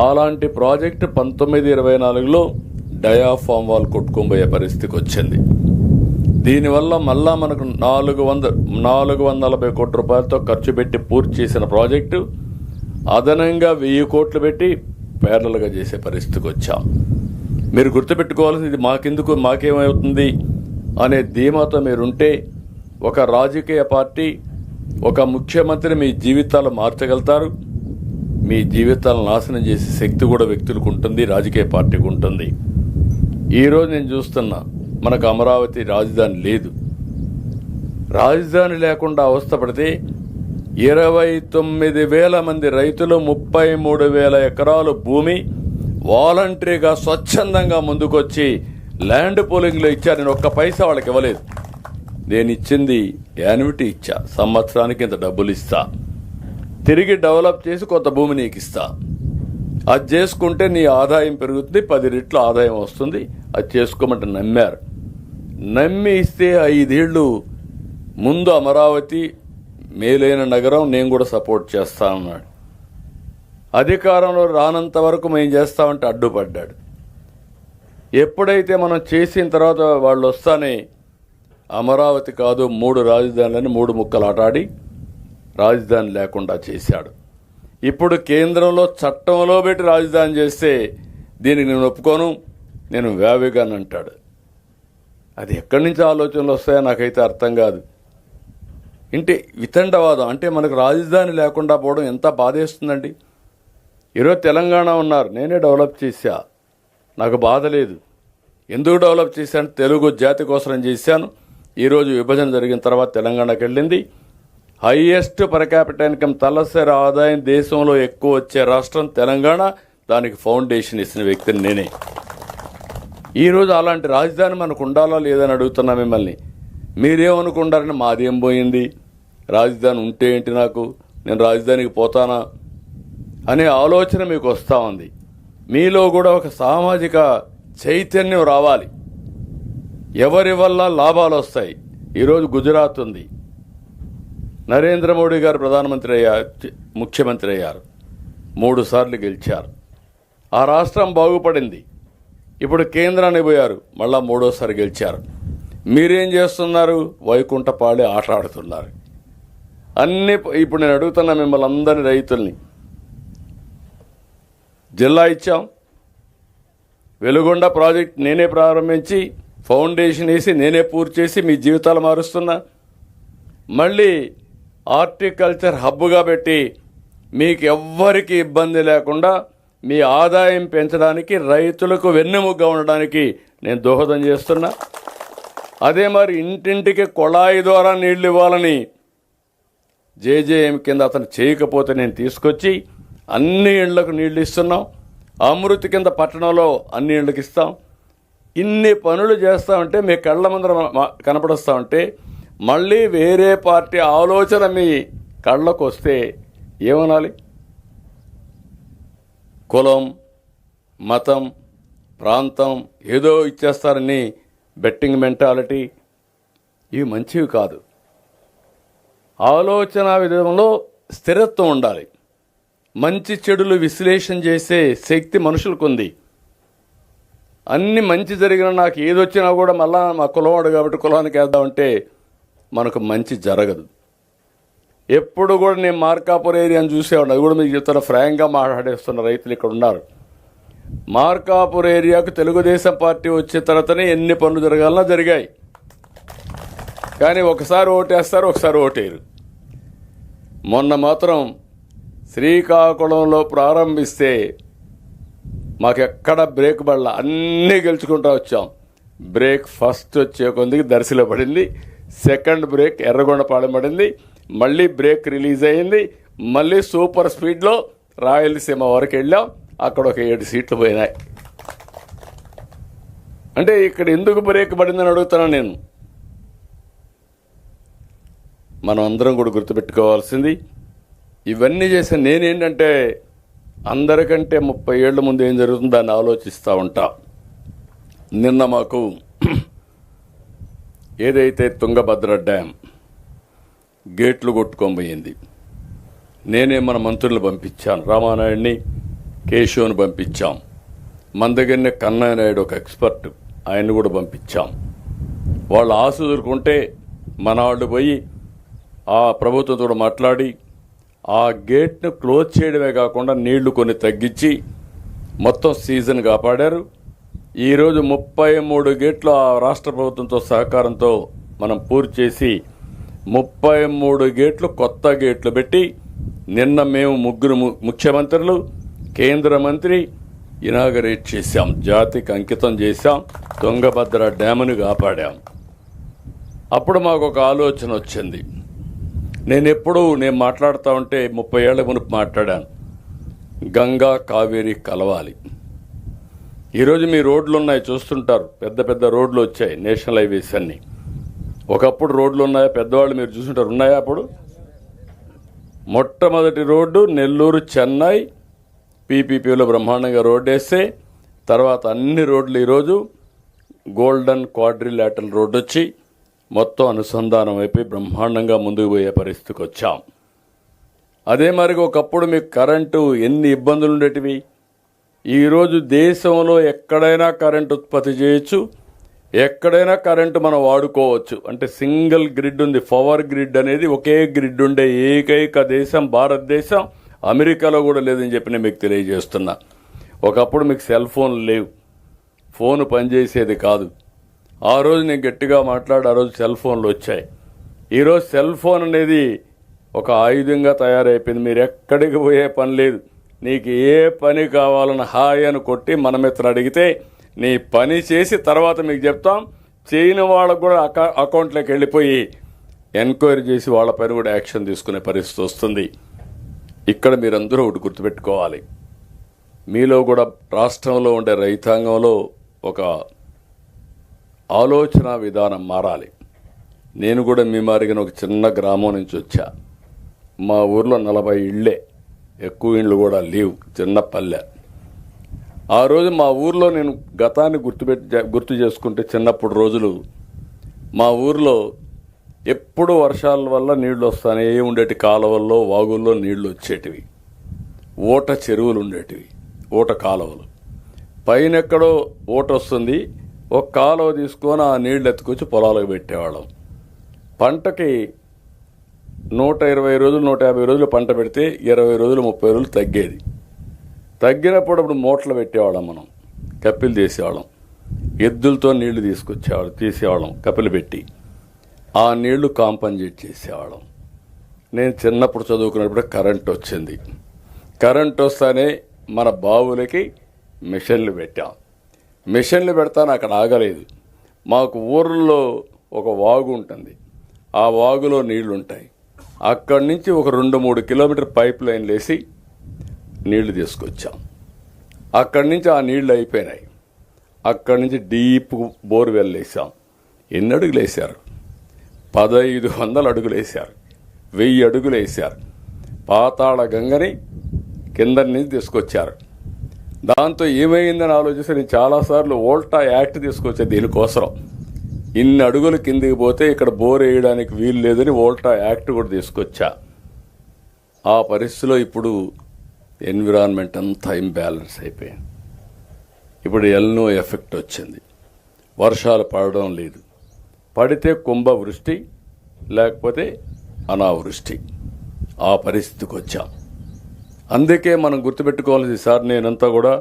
అలాంటి ప్రాజెక్టు 1924లో డయాఫామ్ వాల్ కొట్టుకోబోయే పరిస్థితికి వచ్చింది. దీనివల్ల మళ్ళా మనకు 440 కోట్ల రూపాయలతో ఖర్చు పెట్టి పూర్తి చేసిన ప్రాజెక్టు అదనంగా 1000 కోట్లు పెట్టి పేర్లలుగా చేసే పరిస్థితికి వచ్చాం. మీరు గుర్తుపెట్టుకోవాల్సింది ఇది మాకెందుకు, మాకేమవుతుంది అనే ధీమాతో మీరుంటే ఒక రాజకీయ పార్టీ, ఒక ముఖ్యమంత్రి మీ జీవితాలు మార్చగలుగుతారు. మీ జీవితాలను నాశనం చేసే శక్తి కూడా వ్యక్తులకు ఉంటుంది, రాజకీయ పార్టీకి ఉంటుంది. ఈరోజు నేను చూస్తున్నా మనకు అమరావతి రాజధాని లేదు. రాజధాని లేకుండా అవస్థపడితే 29,000 మంది రైతులు 33,000 ఎకరాలు భూమి వాలంటరీగా స్వచ్ఛందంగా ముందుకొచ్చి ల్యాండ్ పూలింగ్లో ఇచ్చారు. నేను ఒక్క పైసా వాళ్ళకి ఇవ్వలేదు. నేను ఇచ్చింది యాన్యుటీ ఇచ్చా, సంవత్సరానికి ఇంత డబ్బులు ఇస్తా, తిరిగి డెవలప్ చేసి కొత్త భూమి నీకు ఇస్తా. అది చేసుకుంటే నీ ఆదాయం పెరుగుతుంది, 10 రెట్లు ఆదాయం వస్తుంది. అది చేసుకోమంటే నమ్మారు. నమ్మి ఇస్తే 5 ఏళ్ళు ముందు అమరావతి మేలైన నగరం, నేను కూడా సపోర్ట్ చేస్తా అన్నాడు. అధికారంలో రానంత వరకు మేము చేస్తామంటే అడ్డుపడ్డాడు. ఎప్పుడైతే మనం చేసిన తర్వాత వాళ్ళు వస్తానే అమరావతి కాదు 3 రాజధానులని 3 ముక్కలు ఆటాడి రాజధాని లేకుండా చేశాడు. ఇప్పుడు కేంద్రంలో చట్టంలో పెట్టి రాజధాని చేస్తే దీనికి నేను ఒప్పుకోను, నేను వ్యావిగాని అంటాడు. అది ఎక్కడి నుంచి ఆలోచనలు వస్తాయో నాకైతే అర్థం కాదు. అంటే వితండవాదం. అంటే మనకు రాజధాని లేకుండా పోవడం ఎంత బాధేస్తుందండి. ఈరోజు తెలంగాణ ఉన్నారు, నేనే డెవలప్ చేశా, నాకు బాధ లేదు. ఎందుకు డెవలప్ చేశాను? తెలుగు జాతి కోసం చేశాను. ఈరోజు విభజన జరిగిన తర్వాత తెలంగాణకి వెళ్ళింది. హైయెస్ట్ పర్ క్యాపిటల్ ఇన్కమ్, తలసరి ఆదాయం దేశంలో ఎక్కువ వచ్చే రాష్ట్రం తెలంగాణ. దానికి ఫౌండేషన్ ఇచ్చిన వ్యక్తిని నేనే. ఈరోజు అలాంటి రాజధాని మనకు ఉండాలా లేదని అడుగుతున్నా మిమ్మల్ని. మీరేమనుకుంటారని మాదేం పోయింది, రాజధాని ఉంటే ఏంటి, నాకు నేను రాజధానికి పోతానా అనే ఆలోచన మీకు వస్తూ ఉంది. మీలో కూడా ఒక సామాజిక చైతన్యం రావాలి. ఎవరి వల్ల లాభాలు వస్తాయి. ఈరోజు గుజరాత్ ఉంది, నరేంద్ర మోడీ గారు ప్రధానమంత్రి అయ్యారు, ముఖ్యమంత్రి అయ్యారు, 3 సార్లు గెలిచారు. ఆ రాష్ట్రం బాగుపడింది. ఇప్పుడు కేంద్రానికి పోయారు, మళ్ళా 3వ గెలిచారు. మీరేం చేస్తున్నారు? వైకుంఠపాళి ఆట ఆడుతున్నారు. ఇప్పుడు నేను అడుగుతున్నా మిమ్మల్ని అందరినీ, రైతుల్ని. జిల్లా ఇచ్చాం, వెలుగొండ ప్రాజెక్ట్ నేనే ప్రారంభించి ఫౌండేషన్ వేసి నేనే పూర్తి చేసి మీ జీవితాలు మారుస్తున్నా. మళ్ళీ హార్టికల్చర్ హబ్గా పెట్టి మీకు ఎవ్వరికి ఇబ్బంది లేకుండా మీ ఆదాయం పెంచడానికి, రైతులకు వెన్నెముగ్గా ఉండడానికి నేను దోహదం చేస్తున్నా. అదే మరి ఇంటింటికి కొళాయి ద్వారా నీళ్లు ఇవ్వాలని జేజేఎం కింద అతను చేయకపోతే నేను తీసుకొచ్చి అన్ని ఇళ్లకు నీళ్లు ఇస్తున్నాం. అమృతి కింద పట్టణంలో అన్ని ఇళ్లకు ఇస్తాం. ఇన్ని పనులు చేస్తామంటే మీ కళ్ళ ముందర కనపడుస్తామంటే మళ్ళీ వేరే పార్టీ ఆలోచన మీ కళ్ళకు వస్తే ఏమనాలి? కులం, మతం, ప్రాంతం ఏదో ఇచ్చేస్తారని బెట్టింగ్ మెంటాలిటీ ఇవి మంచివి కాదు. ఆలోచన విధానంలో స్థిరత్వం ఉండాలి. మంచి చెడులు విశ్లేషణ చేసే శక్తి మనుషులకు ఉంది. అన్ని మంచి జరిగిన నాకు ఏదొచ్చినా కూడా మళ్ళా మా కులవాడు కాబట్టి కులానికి వేద్దామంటే మనకు మంచి జరగదు. ఎప్పుడు కూడా నేను మార్కాపూర్ ఏరియాని చూసేవాడు. అది కూడా మీకు చెప్తాను, ఫ్రాంక్గా మాట్లాడేస్తున్న రైతులు ఇక్కడ ఉన్నారు. మార్కాపూర్ ఏరియాకు తెలుగుదేశం పార్టీ వచ్చే తర్వాతనే ఎన్ని పనులు జరగాలన్నా జరిగాయి. కానీ ఒకసారి ఓటేస్తారు, ఒకసారి ఓటేరు. మొన్న మాత్రం శ్రీకాకుళంలో ప్రారంభిస్తే మాకెక్కడ బ్రేక్ పడలా, అన్నీ గెలుచుకుంటూ వచ్చాం. బ్రేక్ ఫస్ట్ వచ్చే కొందికి దర్శిలో పడింది, సెకండ్ బ్రేక్ ఎర్రగొండపాలెం పడింది, మళ్ళీ బ్రేక్ రిలీజ్ అయింది. మళ్ళీ సూపర్ స్పీడ్లో రాయలసీమ వరకు వెళ్ళాం, అక్కడ ఒక 7 సీట్లు పోయినాయి. అంటే ఇక్కడ ఎందుకు బ్రేక్ పడిందని అడుగుతున్నాను నేను. మనం అందరం కూడా గుర్తుపెట్టుకోవాల్సింది, ఇవన్నీ చేసిన నేనేంటంటే అందరికంటే 30 ఏళ్ల ముందు ఏం జరుగుతుందో దాన్ని ఆలోచిస్తూ ఉంటా. నిన్న మాకు ఏదైతే తుంగభద్ర డ్యామ్ గేట్లు కొట్టుకోబోయింది, నేనే మన మంత్రులు పంపించాను. రామానాయుడిని, కేశవ్ని పంపించాం. మన దగ్గరనే కన్నయ్య నాయుడు ఒక ఎక్స్పర్ట్, ఆయన్ని కూడా పంపించాం. వాళ్ళు ఆశ ఎదుర్కొంటే మన వాళ్ళు పోయి ఆ ప్రభుత్వంతో మాట్లాడి ఆ గేట్ను క్లోజ్ చేయడమే కాకుండా నీళ్లు కొన్ని తగ్గించి మొత్తం సీజన్ కాపాడారు. ఈరోజు 33 గేట్లు ఆ రాష్ట్ర ప్రభుత్వంతో సహకారంతో మనం పూర్తి చేసి 33 గేట్లు కొత్త గేట్లు పెట్టి నిన్న మేము 3 ముఖ్యమంత్రులు, కేంద్ర మంత్రి ఇనాగరేట్ చేశాం, జాతికి అంకితం చేశాం, తుంగభద్ర డ్యామును కాపాడాం. అప్పుడు మాకు ఒక ఆలోచన వచ్చింది. నేను మాట్లాడుతూ ఉంటే 30 ఏళ్ల మునుపు మాట్లాడాను, గంగా కావేరి కలవాలి. ఈరోజు మీ రోడ్లు ఉన్నాయి, చూస్తుంటారు, పెద్ద పెద్ద రోడ్లు వచ్చాయి, నేషనల్ హైవేస్ అన్నీ. ఒకప్పుడు రోడ్లు ఉన్నాయా? పెద్దవాళ్ళు మీరు చూస్తుంటారు, ఉన్నాయా? అప్పుడు మొట్టమొదటి రోడ్డు నెల్లూరు చెన్నై పీపీపీలో బ్రహ్మాండంగా రోడ్డు వేస్తే తర్వాత అన్ని రోడ్లు ఈరోజు గోల్డెన్ క్వాడ్రిలాటరల్ రోడ్డు వచ్చి మొత్తం అనుసంధానం అయిపోయి బ్రహ్మాండంగా ముందుకు పోయే పరిస్థితికి వచ్చాం. అదే మరి ఒకప్పుడు మీకు కరెంటు ఎన్ని ఇబ్బందులు ఉండేటివి. ఈరోజు దేశంలో ఎక్కడైనా కరెంటు ఉత్పత్తి చేయొచ్చు, ఎక్కడైనా కరెంటు మనం వాడుకోవచ్చు. అంటే సింగిల్ గ్రిడ్ ఉంది, పవర్ గ్రిడ్ అనేది ఒకే గ్రిడ్ ఉండే ఏకైక దేశం భారతదేశం. అమెరికాలో కూడా లేదని చెప్పి నేను మీకు తెలియజేస్తున్నా. ఒకప్పుడు మీకు సెల్ ఫోన్లు లేవు, ఫోన్ పనిచేసేది కాదు. ఆ రోజు నేను గట్టిగా మాట్లాడి ఆ రోజు సెల్ ఫోన్లు వచ్చాయి. ఈరోజు సెల్ ఫోన్ అనేది ఒక ఆయుధంగా తయారైపోయింది. మీరు ఎక్కడికి పోయే పని లేదు. నీకు ఏ పని కావాలని హాయ్ అని కొట్టి మనమిత్ర అడిగితే నీ పని చేసి తర్వాత మీకు చెప్తాం. చేయని వాళ్ళకు కూడా అకౌంట్లోకి వెళ్ళిపోయి ఎంక్వైరీ చేసి వాళ్ళ పైన కూడా యాక్షన్ తీసుకునే పరిస్థితి వస్తుంది. ఇక్కడ మీరందరూ ఒకటి గుర్తుపెట్టుకోవాలి, మీలో కూడా రాష్ట్రంలో ఉండే రైతాంగంలో ఒక ఆలోచన విధానం మారాలి. నేను కూడా మీ మారిగిన ఒక చిన్న గ్రామం నుంచి వచ్చా. మా ఊర్లో 40 ఇళ్ళే, ఎక్కువ ఇండ్లు కూడా లేవు, చిన్న పల్లె. ఆ రోజు మా ఊర్లో నేను గతాన్ని గుర్తు చేసుకుంటే చిన్నప్పుడు రోజులు మా ఊర్లో ఎప్పుడు వర్షాల వల్ల నీళ్లు వస్తానే ఉండేటి, కాలువల్లో వాగుల్లో నీళ్లు వచ్చేటివి, ఊట చెరువులు ఉండేటివి, ఊట కాలువలు. పైన ఎక్కడో ఓట వస్తుంది, ఒక కాలువ తీసుకొని ఆ నీళ్లు ఎత్తుకొచ్చి పొలాలకు పెట్టేవాళ్ళం. పంటకి 120 రోజులు 150 రోజులు పంట పెడితే 20 రోజులు 30 రోజులు తగ్గేది. తగ్గినప్పుడు అప్పుడు మోటార్లు పెట్టేవాళ్ళం, మనం కప్పిలు తీసేవాళ్ళం, ఎద్దులతో నీళ్లు తీసేవాళ్ళం కప్పిలు పెట్టి, ఆ నీళ్లు కాంపన్సేట్ చేసేవాళ్ళం. నేను చిన్నప్పుడు చదువుకున్నప్పుడు కరెంట్ వచ్చింది. కరెంట్ వస్తానే మన బావులకి మిషన్లు పెట్టాం. మిషన్లు పెడతాను అక్కడ ఆగలేదు. మాకు ఊర్లో ఒక వాగు ఉంటుంది, ఆ వాగులో నీళ్లు ఉంటాయి. అక్కడి నుంచి ఒక 2-3 కిలోమీటర్ పైప్ లైన్లు వేసి నీళ్లు తీసుకొచ్చాం. అక్కడి నుంచి ఆ నీళ్లు అయిపోయినాయి. అక్కడి నుంచి డీప్ బోర్వెల్ వేసాం. ఎన్ని అడుగులు వేశారు? 1500 అడుగులు వేశారు, 1000 అడుగులు వేశారు. పాతాళ గంగని కింద నుంచి తీసుకొచ్చారు. దాంతో ఏమైందని ఆలోచిస్తే నేను చాలాసార్లు వోల్టా యాక్ట్ తీసుకొచ్చా దీనికోసం. ఇన్ని అడుగులు కిందికి పోతే ఇక్కడ బోర్ వేయడానికి వీలు లేదని వోల్టా యాక్ట్ కూడా తీసుకొచ్చా. ఆ పరిస్థితిలో ఇప్పుడు ఎన్విరాన్మెంట్ అంతా ఇంబ్యాలెన్స్ అయిపోయింది. ఇప్పుడు ఎల్నో ఎఫెక్ట్ వచ్చింది. వర్షాలు పడడం లేదు, పడితే కుంభవృష్టి లేకపోతే అనావృష్టి. ఆ పరిస్థితికి వచ్చాం. అందుకే మనం గుర్తుపెట్టుకోవాల్సింది సార్, నేనంతా కూడా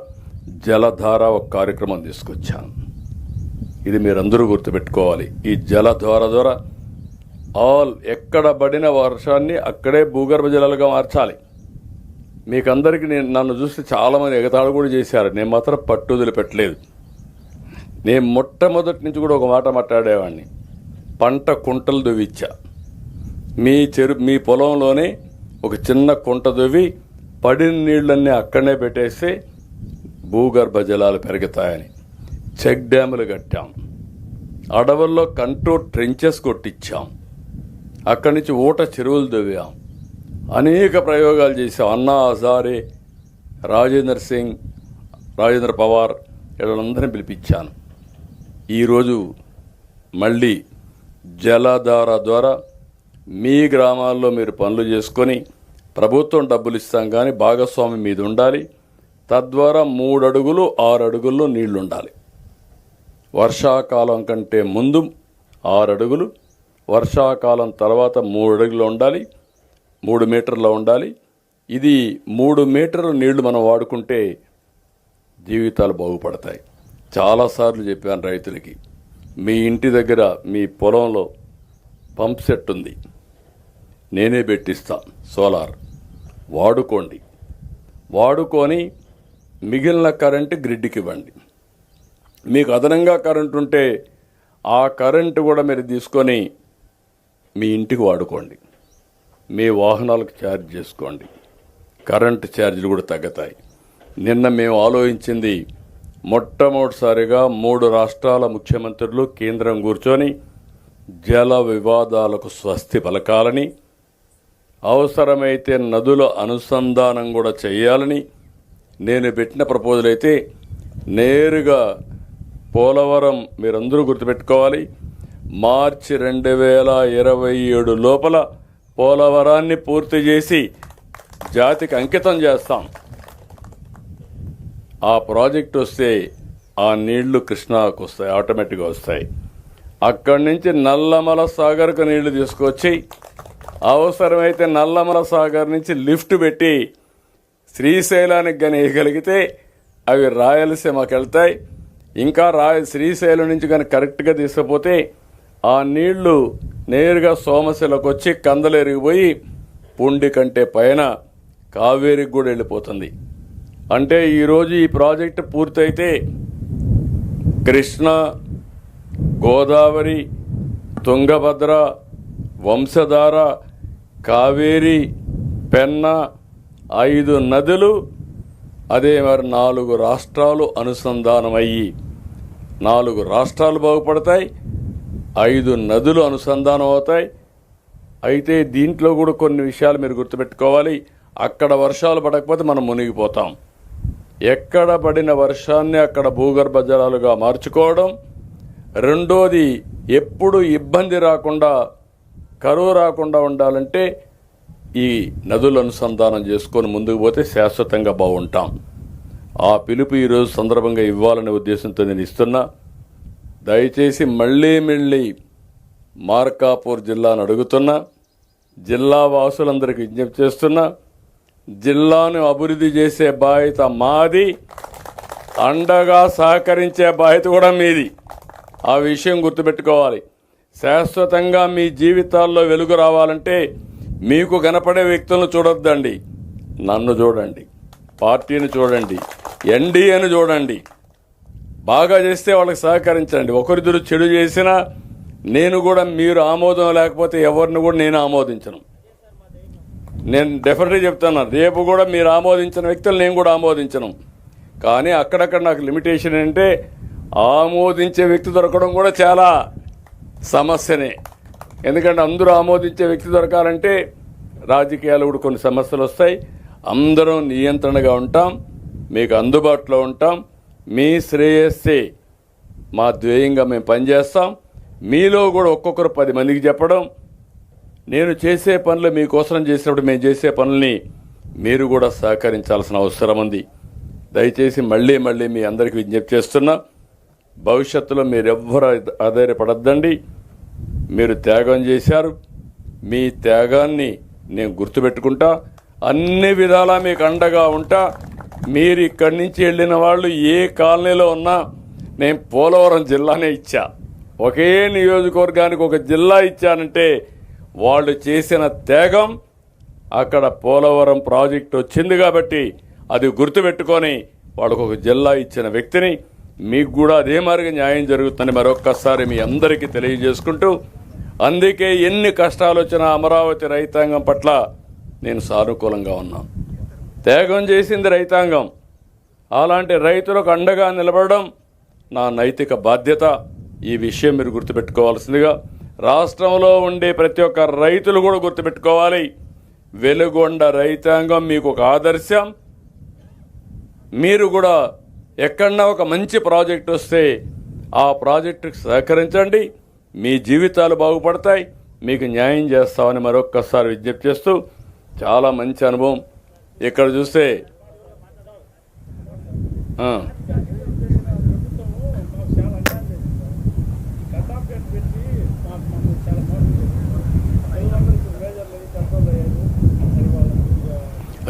జలధార ఒక కార్యక్రమం తీసుకొచ్చాను. ఇది మీరందరూ గుర్తుపెట్టుకోవాలి. ఈ జలధార ద్వారా ఎక్కడ పడిన వర్షాన్ని అక్కడే భూగర్భ జలాలుగా మార్చాలి. మీకందరికీ నన్ను చూస్తే చాలామంది ఎగతాళి కూడా చేశారు. నేను మాత్రం పట్టుదల పెట్టలేదు. నేను మొట్టమొదటి నుంచి కూడా ఒక మాట మాట్లాడేవాడిని. పంట కుంటలు దువ్విచ్చా. మీ పొలంలోనే ఒక చిన్న కుంట దువ్వి పడిన నీళ్ళన్నీ అక్కడనే పెట్టేస్తే భూగర్భ జలాలు పెరుగుతాయని చెక్ డ్యాములు కట్టాం. అడవుల్లో కంట్రోల్ ట్రెంచెస్ కొట్టించాం. అక్కడి నుంచి ఊట చెరువులు దువ్వాం. అనేక ప్రయోగాలు చేశాం. అన్నా హజారే, రాజేంద్ర పవార్ వీళ్ళందరినీ పిలిపించాను. ఈరోజు మళ్ళీ జలధార ద్వారా మీ గ్రామాల్లో మీరు పనులు చేసుకొని ప్రభుత్వం డబ్బులు ఇస్తాం కానీ భాగస్వామి మీద ఉండాలి. తద్వారా 3 అడుగులు 6 అడుగుల్లో నీళ్లు ఉండాలి. వర్షాకాలం కంటే ముందు 6 అడుగులు, వర్షాకాలం తర్వాత 3 అడుగులు ఉండాలి, 3 మీటర్ల ఉండాలి. ఇది 3 మీటర్ల నీళ్లు మనం వాడుకుంటే జీవితాలు బాగుపడతాయి. చాలాసార్లు చెప్పాను రైతులకి, మీ ఇంటి దగ్గర మీ పొలంలో పంప్ సెట్ ఉంది, నేనే పెట్టిస్తాను సోలార్, వాడుకొని మిగిలిన కరెంటు గ్రిడ్కి ఇవ్వండి. మీకు అదనంగా కరెంటు ఉంటే ఆ కరెంటు కూడా మీరు తీసుకొని మీ ఇంటికి వాడుకోండి. మీ వాహనాలకు ఛార్జ్ చేసుకోండి. కరెంటు ఛార్జీలు కూడా తగ్గుతాయి. నిన్న మేము ఆలోచించింది, మొట్టమొదటిసారిగా 3 రాష్ట్రాల ముఖ్యమంత్రులు కేంద్రం కూర్చొని జల వివాదాలకు స్వస్తి పలకాలని, అవసరమైతే నదుల అనుసంధానం కూడా చేయాలని నేను పెట్టిన ప్రపోజల్ అయితే నేరుగా పోలవరం, మీరందరూ గుర్తుపెట్టుకోవాలి, మార్చి 2027 లోపల పోలవరాన్ని పూర్తి చేసి జాతికి అంకితం చేస్తాం. ఆ ప్రాజెక్ట్ వస్తే ఆ నీళ్లు కృష్ణాకు వస్తాయి, ఆటోమేటిక్గా వస్తాయి. అక్కడి నుంచి నల్లమల సాగర్కు నీళ్లు తీసుకొచ్చి అవసరమైతే నల్లమల సాగర్ నుంచి లిఫ్ట్ పెట్టి శ్రీశైలానికి కానీ వేయగలిగితే అవి రాయలసీమకి వెళ్తాయి. ఇంకా శ్రీశైలం నుంచి కానీ కరెక్ట్గా తీసుకుపోతే ఆ నీళ్లు నేరుగా సోమశిలకు వచ్చి కందలు ఎరిగిపోయి పుండి కంటే పైన కావేరికి కూడా వెళ్ళిపోతుంది. అంటే ఈరోజు ఈ ప్రాజెక్టు పూర్తయితే కృష్ణ, గోదావరి, తుంగభద్ర, వంశధార, కావేరి, పెన్న 5 నదులు, అదే మరి 4 రాష్ట్రాలు అనుసంధానమయ్యి 4 రాష్ట్రాలు బాగుపడతాయి, 5 నదులు అనుసంధానం అవుతాయి. అయితే దీంట్లో కూడా కొన్ని విషయాలు మీరు గుర్తుపెట్టుకోవాలి. అక్కడ వర్షాలు పడకపోతే మనం మునిగిపోతాం. ఎక్కడ పడిన వర్షాన్ని అక్కడ భూగర్భ జలాలుగా మార్చుకోవడం. రెండోది, ఎప్పుడు ఇబ్బంది రాకుండా, కరువు రాకుండా ఉండాలంటే ఈ నదుల అనుసంధానం చేసుకొని ముందుకు పోతే శాశ్వతంగా బాగుంటాం. ఆ పిలుపు ఈరోజు సందర్భంగా ఇవ్వాలనే ఉద్దేశంతో నేను ఇస్తున్నా. దయచేసి మళ్ళీ మార్కాపూర్ జిల్లాను అడుగుతున్నా, జిల్లా వాసులందరికీ విజ్ఞప్తి చేస్తున్నా, జిల్లాను అభివృద్ధి చేసే బాధ్యత మాది, అండగా సహకరించే బాధ్యత కూడా మీది. ఆ విషయం గుర్తుపెట్టుకోవాలి. శాశ్వతంగా మీ జీవితాల్లో వెలుగు రావాలంటే మీకు కనపడే వ్యక్తులను చూడొద్దండి, నన్ను చూడండి, పార్టీని చూడండి, ఎన్డీఏను చూడండి. బాగా చేస్తే వాళ్ళకి సహకరించండి. ఒకరిద్దరు చెడు చేసినా నేను కూడా మీరు ఆమోదం లేకపోతే ఎవరిని కూడా నేను ఆమోదించను. నేను డెఫినెట్గా చెప్తాను, రేపు కూడా మీరు ఆమోదించిన వ్యక్తులు నేను కూడా ఆమోదించను. కానీ అక్కడక్కడ నాకు లిమిటేషన్ ఏంటంటే ఆమోదించే వ్యక్తి దొరకడం కూడా చాలా సమస్యనే. ఎందుకంటే అందరూ ఆమోదించే వ్యక్తి దొరకాలంటే రాజకీయాలు కూడా కొన్ని సమస్యలు వస్తాయి. అందరం నియంత్రణగా ఉంటాం, మీకు అందుబాటులో ఉంటాం. మీ శ్రేయస్సే మా ధ్యేయంగా మేము పనిచేస్తాం. మీలో కూడా ఒక్కొక్కరు 10 మందికి చెప్పడం, నేను చేసే పనులు మీకోసం చేసినప్పుడు మేము చేసే పనుల్ని మీరు కూడా సహకరించాల్సిన అవసరం ఉంది. దయచేసి మళ్ళీ మీ అందరికీ విజ్ఞప్తి చేస్తున్నా, భవిష్యత్తులో మీరెవ్వరూ ఆధారపడద్దండి. మీరు త్యాగం చేశారు, మీ త్యాగాన్ని నేను గుర్తుపెట్టుకుంటా, అన్ని విధాలా మీకు అండగా ఉంటా. మీరు ఇక్కడి నుంచి వెళ్ళిన వాళ్ళు ఏ కాలనీలో ఉన్నా నేను పోలవరం జిల్లానే ఇచ్చా. ఒకే నియోజకవర్గానికి ఒక జిల్లా ఇచ్చానంటే వాళ్ళు చేసిన త్యాగం, అక్కడ పోలవరం ప్రాజెక్టు వచ్చింది కాబట్టి అది గుర్తుపెట్టుకొని వాళ్ళకు ఒక జిల్లా ఇచ్చిన వ్యక్తిని. మీకు కూడా అదే మార్గం న్యాయం జరుగుతుందని మరొక్కసారి మీ అందరికీ తెలియజేసుకుంటూ, అందుకే ఎన్ని కష్టాలు వచ్చినా అమరావతి రైతాంగం పట్ల నేను సానుకూలంగా ఉన్నాను. త్యాగం చేసింది రైతాంగం, అలాంటి రైతులకు అండగా నిలబడడం నా నైతిక బాధ్యత. ఈ విషయం మీరు గుర్తుపెట్టుకోవాల్సిందిగా రాష్ట్రంలో ఉండే ప్రతి ఒక్క రైతులు కూడా గుర్తుపెట్టుకోవాలి. వెలుగొండ రైతాంగం మీకు ఒక ఆదర్శం. మీరు కూడా ఎక్కడన్నా ఒక మంచి ప్రాజెక్ట్ వస్తే ఆ ప్రాజెక్టుకు సహకరించండి, మీ జీవితాలు బాగుపడతాయి, మీకు న్యాయం చేస్తామని మరొక్కసారి విజ్ఞప్తి చేస్తూ, చాలా మంచి అనుభవం. ఇక్కడ చూస్తే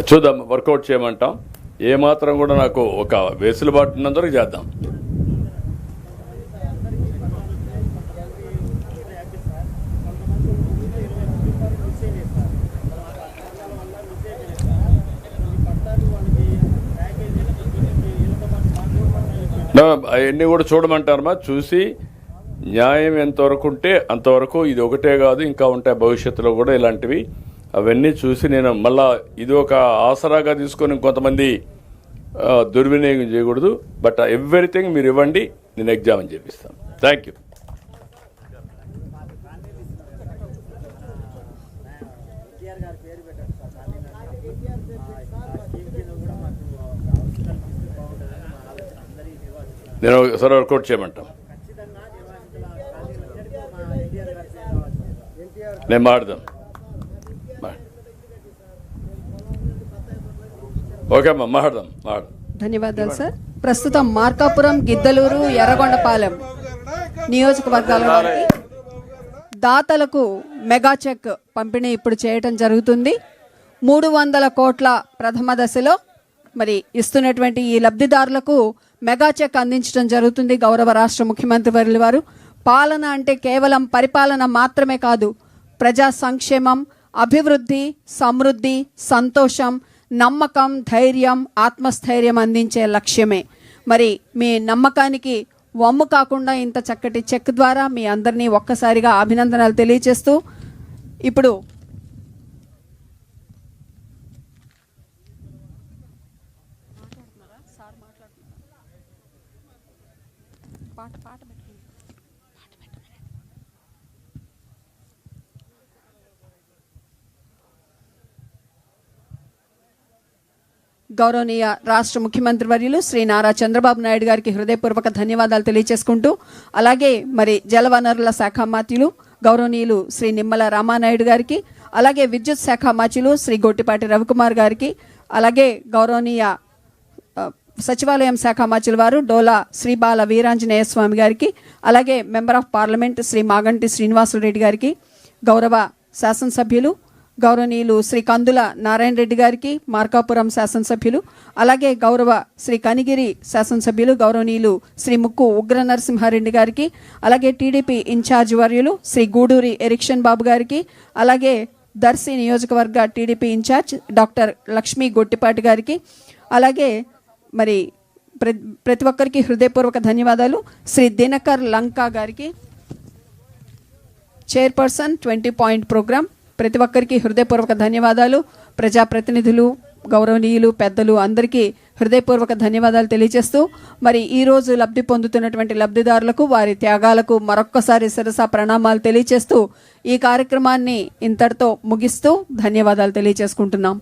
చూద్దాం, వర్కౌట్ చేయమంటాం. ఏమాత్రం కూడా నాకు ఒక వెసులుబాటు ఉన్నందుకు చేద్దాం. అవన్నీ కూడా చూడమంటారమ్మా. చూసి న్యాయం ఎంతవరకు ఉంటే అంతవరకు, ఇది ఒకటే కాదు ఇంకా ఉంటాయి భవిష్యత్తులో కూడా ఇలాంటివి. అవన్నీ చూసి నేను మళ్ళా ఇది ఒక ఆసరాగా తీసుకొని కొంతమంది దుర్వినియోగం చేయకూడదు. బట్ ఎవ్రీథింగ్ మీరు ఇవ్వండి, నేను ఎగ్జామ్ చేపిస్తాను. Thank you. నేను ఒకసారి వర్కౌట్ చేయమంటాం. నేను మాట్లాడదాం. ఓకే అమ్మా, మాట్లాడదాం. ధన్యవాదాలు సార్. ప్రస్తుతం మార్కాపురం, గిద్దలూరు, ఎర్రగొండపాలెం నియోజకవర్గాల వారికి దాతలకు మెగా చెక్ పంపిణీ ఇప్పుడు చేయటం జరుగుతుంది. 300 కోట్ల ప్రథమ దశలో మరి ఇస్తున్నటువంటి ఈ లబ్ధిదారులకు మెగా చెక్ అందించడం జరుగుతుంది. గౌరవ రాష్ట్ర ముఖ్యమంత్రి వర్యుల వారు పాలన అంటే కేవలం పరిపాలన మాత్రమే కాదు, ప్రజా సంక్షేమం, అభివృద్ధి, సమృద్ధి, సంతోషం, నమ్మకం, ధైర్యం, ఆత్మస్థైర్యం అందించే లక్ష్యమే. మరి మీ నమ్మకానికి వమ్ము కాకుండా ఇంత చక్కటి చెక్ ద్వారా మీ అందరినీ ఒక్కసారిగా అభినందనలు తెలియజేస్తూ, ఇప్పుడు గౌరవనీయ రాష్ట్ర ముఖ్యమంత్రి వర్యులు శ్రీ నారా చంద్రబాబు నాయుడు గారికి హృదయపూర్వక ధన్యవాదాలు తెలియజేసుకుంటూ, అలాగే మరి జలవనరుల శాఖ మంత్రులు గౌరవనీయులు శ్రీ నిమ్మల రామానాయుడు గారికి, అలాగే విద్యుత్ శాఖ మంత్రులు శ్రీ గొట్టిపాటి రవికుమార్ గారికి, అలాగే గౌరవనీయ సచివాలయం శాఖ మంత్రుల వారు డోలా శ్రీ బాల వీరాంజనేయ స్వామి గారికి, అలాగే member of parliament Shri Maganti Srinivasareddy గారికి, గౌరవ శాసనసభ్యులు గౌరవనీయులు శ్రీ కందుల నారాయణ రెడ్డి గారికి, మార్కాపురం శాసనసభ్యులు, అలాగే గౌరవ శ్రీ కనిగిరి శాసనసభ్యులు గౌరవనీయులు శ్రీ ముక్కు ఉగ్ర నరసింహారెడ్డి గారికి, అలాగే టీడీపీ ఇన్ఛార్జ్ వర్యులు శ్రీ గూడూరి ఎరిక్షన్ బాబు గారికి, అలాగే దర్శి నియోజకవర్గ TDP incharge doctor Lakshmi Gottipati గారికి, అలాగే మరి ప్రతి ఒక్కరికి హృదయపూర్వక ధన్యవాదాలు. శ్రీ దినకర్ లంకా గారికి, చైర్పర్సన్ 20 పాయింట్ ప్రోగ్రామ్, ప్రతి ఒక్కరికి హృదయపూర్వక ధన్యవాదాలు. ప్రజాప్రతినిధులు, గౌరవనీయులు, పెద్దలు అందరికీ హృదయపూర్వక ధన్యవాదాలు తెలియజేస్తూ, మరి ఈరోజు లబ్ధి పొందుతున్నటువంటి లబ్ధిదారులకు వారి త్యాగాలకు మరొక్కసారి శిరస ప్రణామాలు తెలియజేస్తూ ఈ కార్యక్రమాన్ని ఇంతటితో ముగిస్తూ ధన్యవాదాలు తెలియజేసుకుంటున్నాం.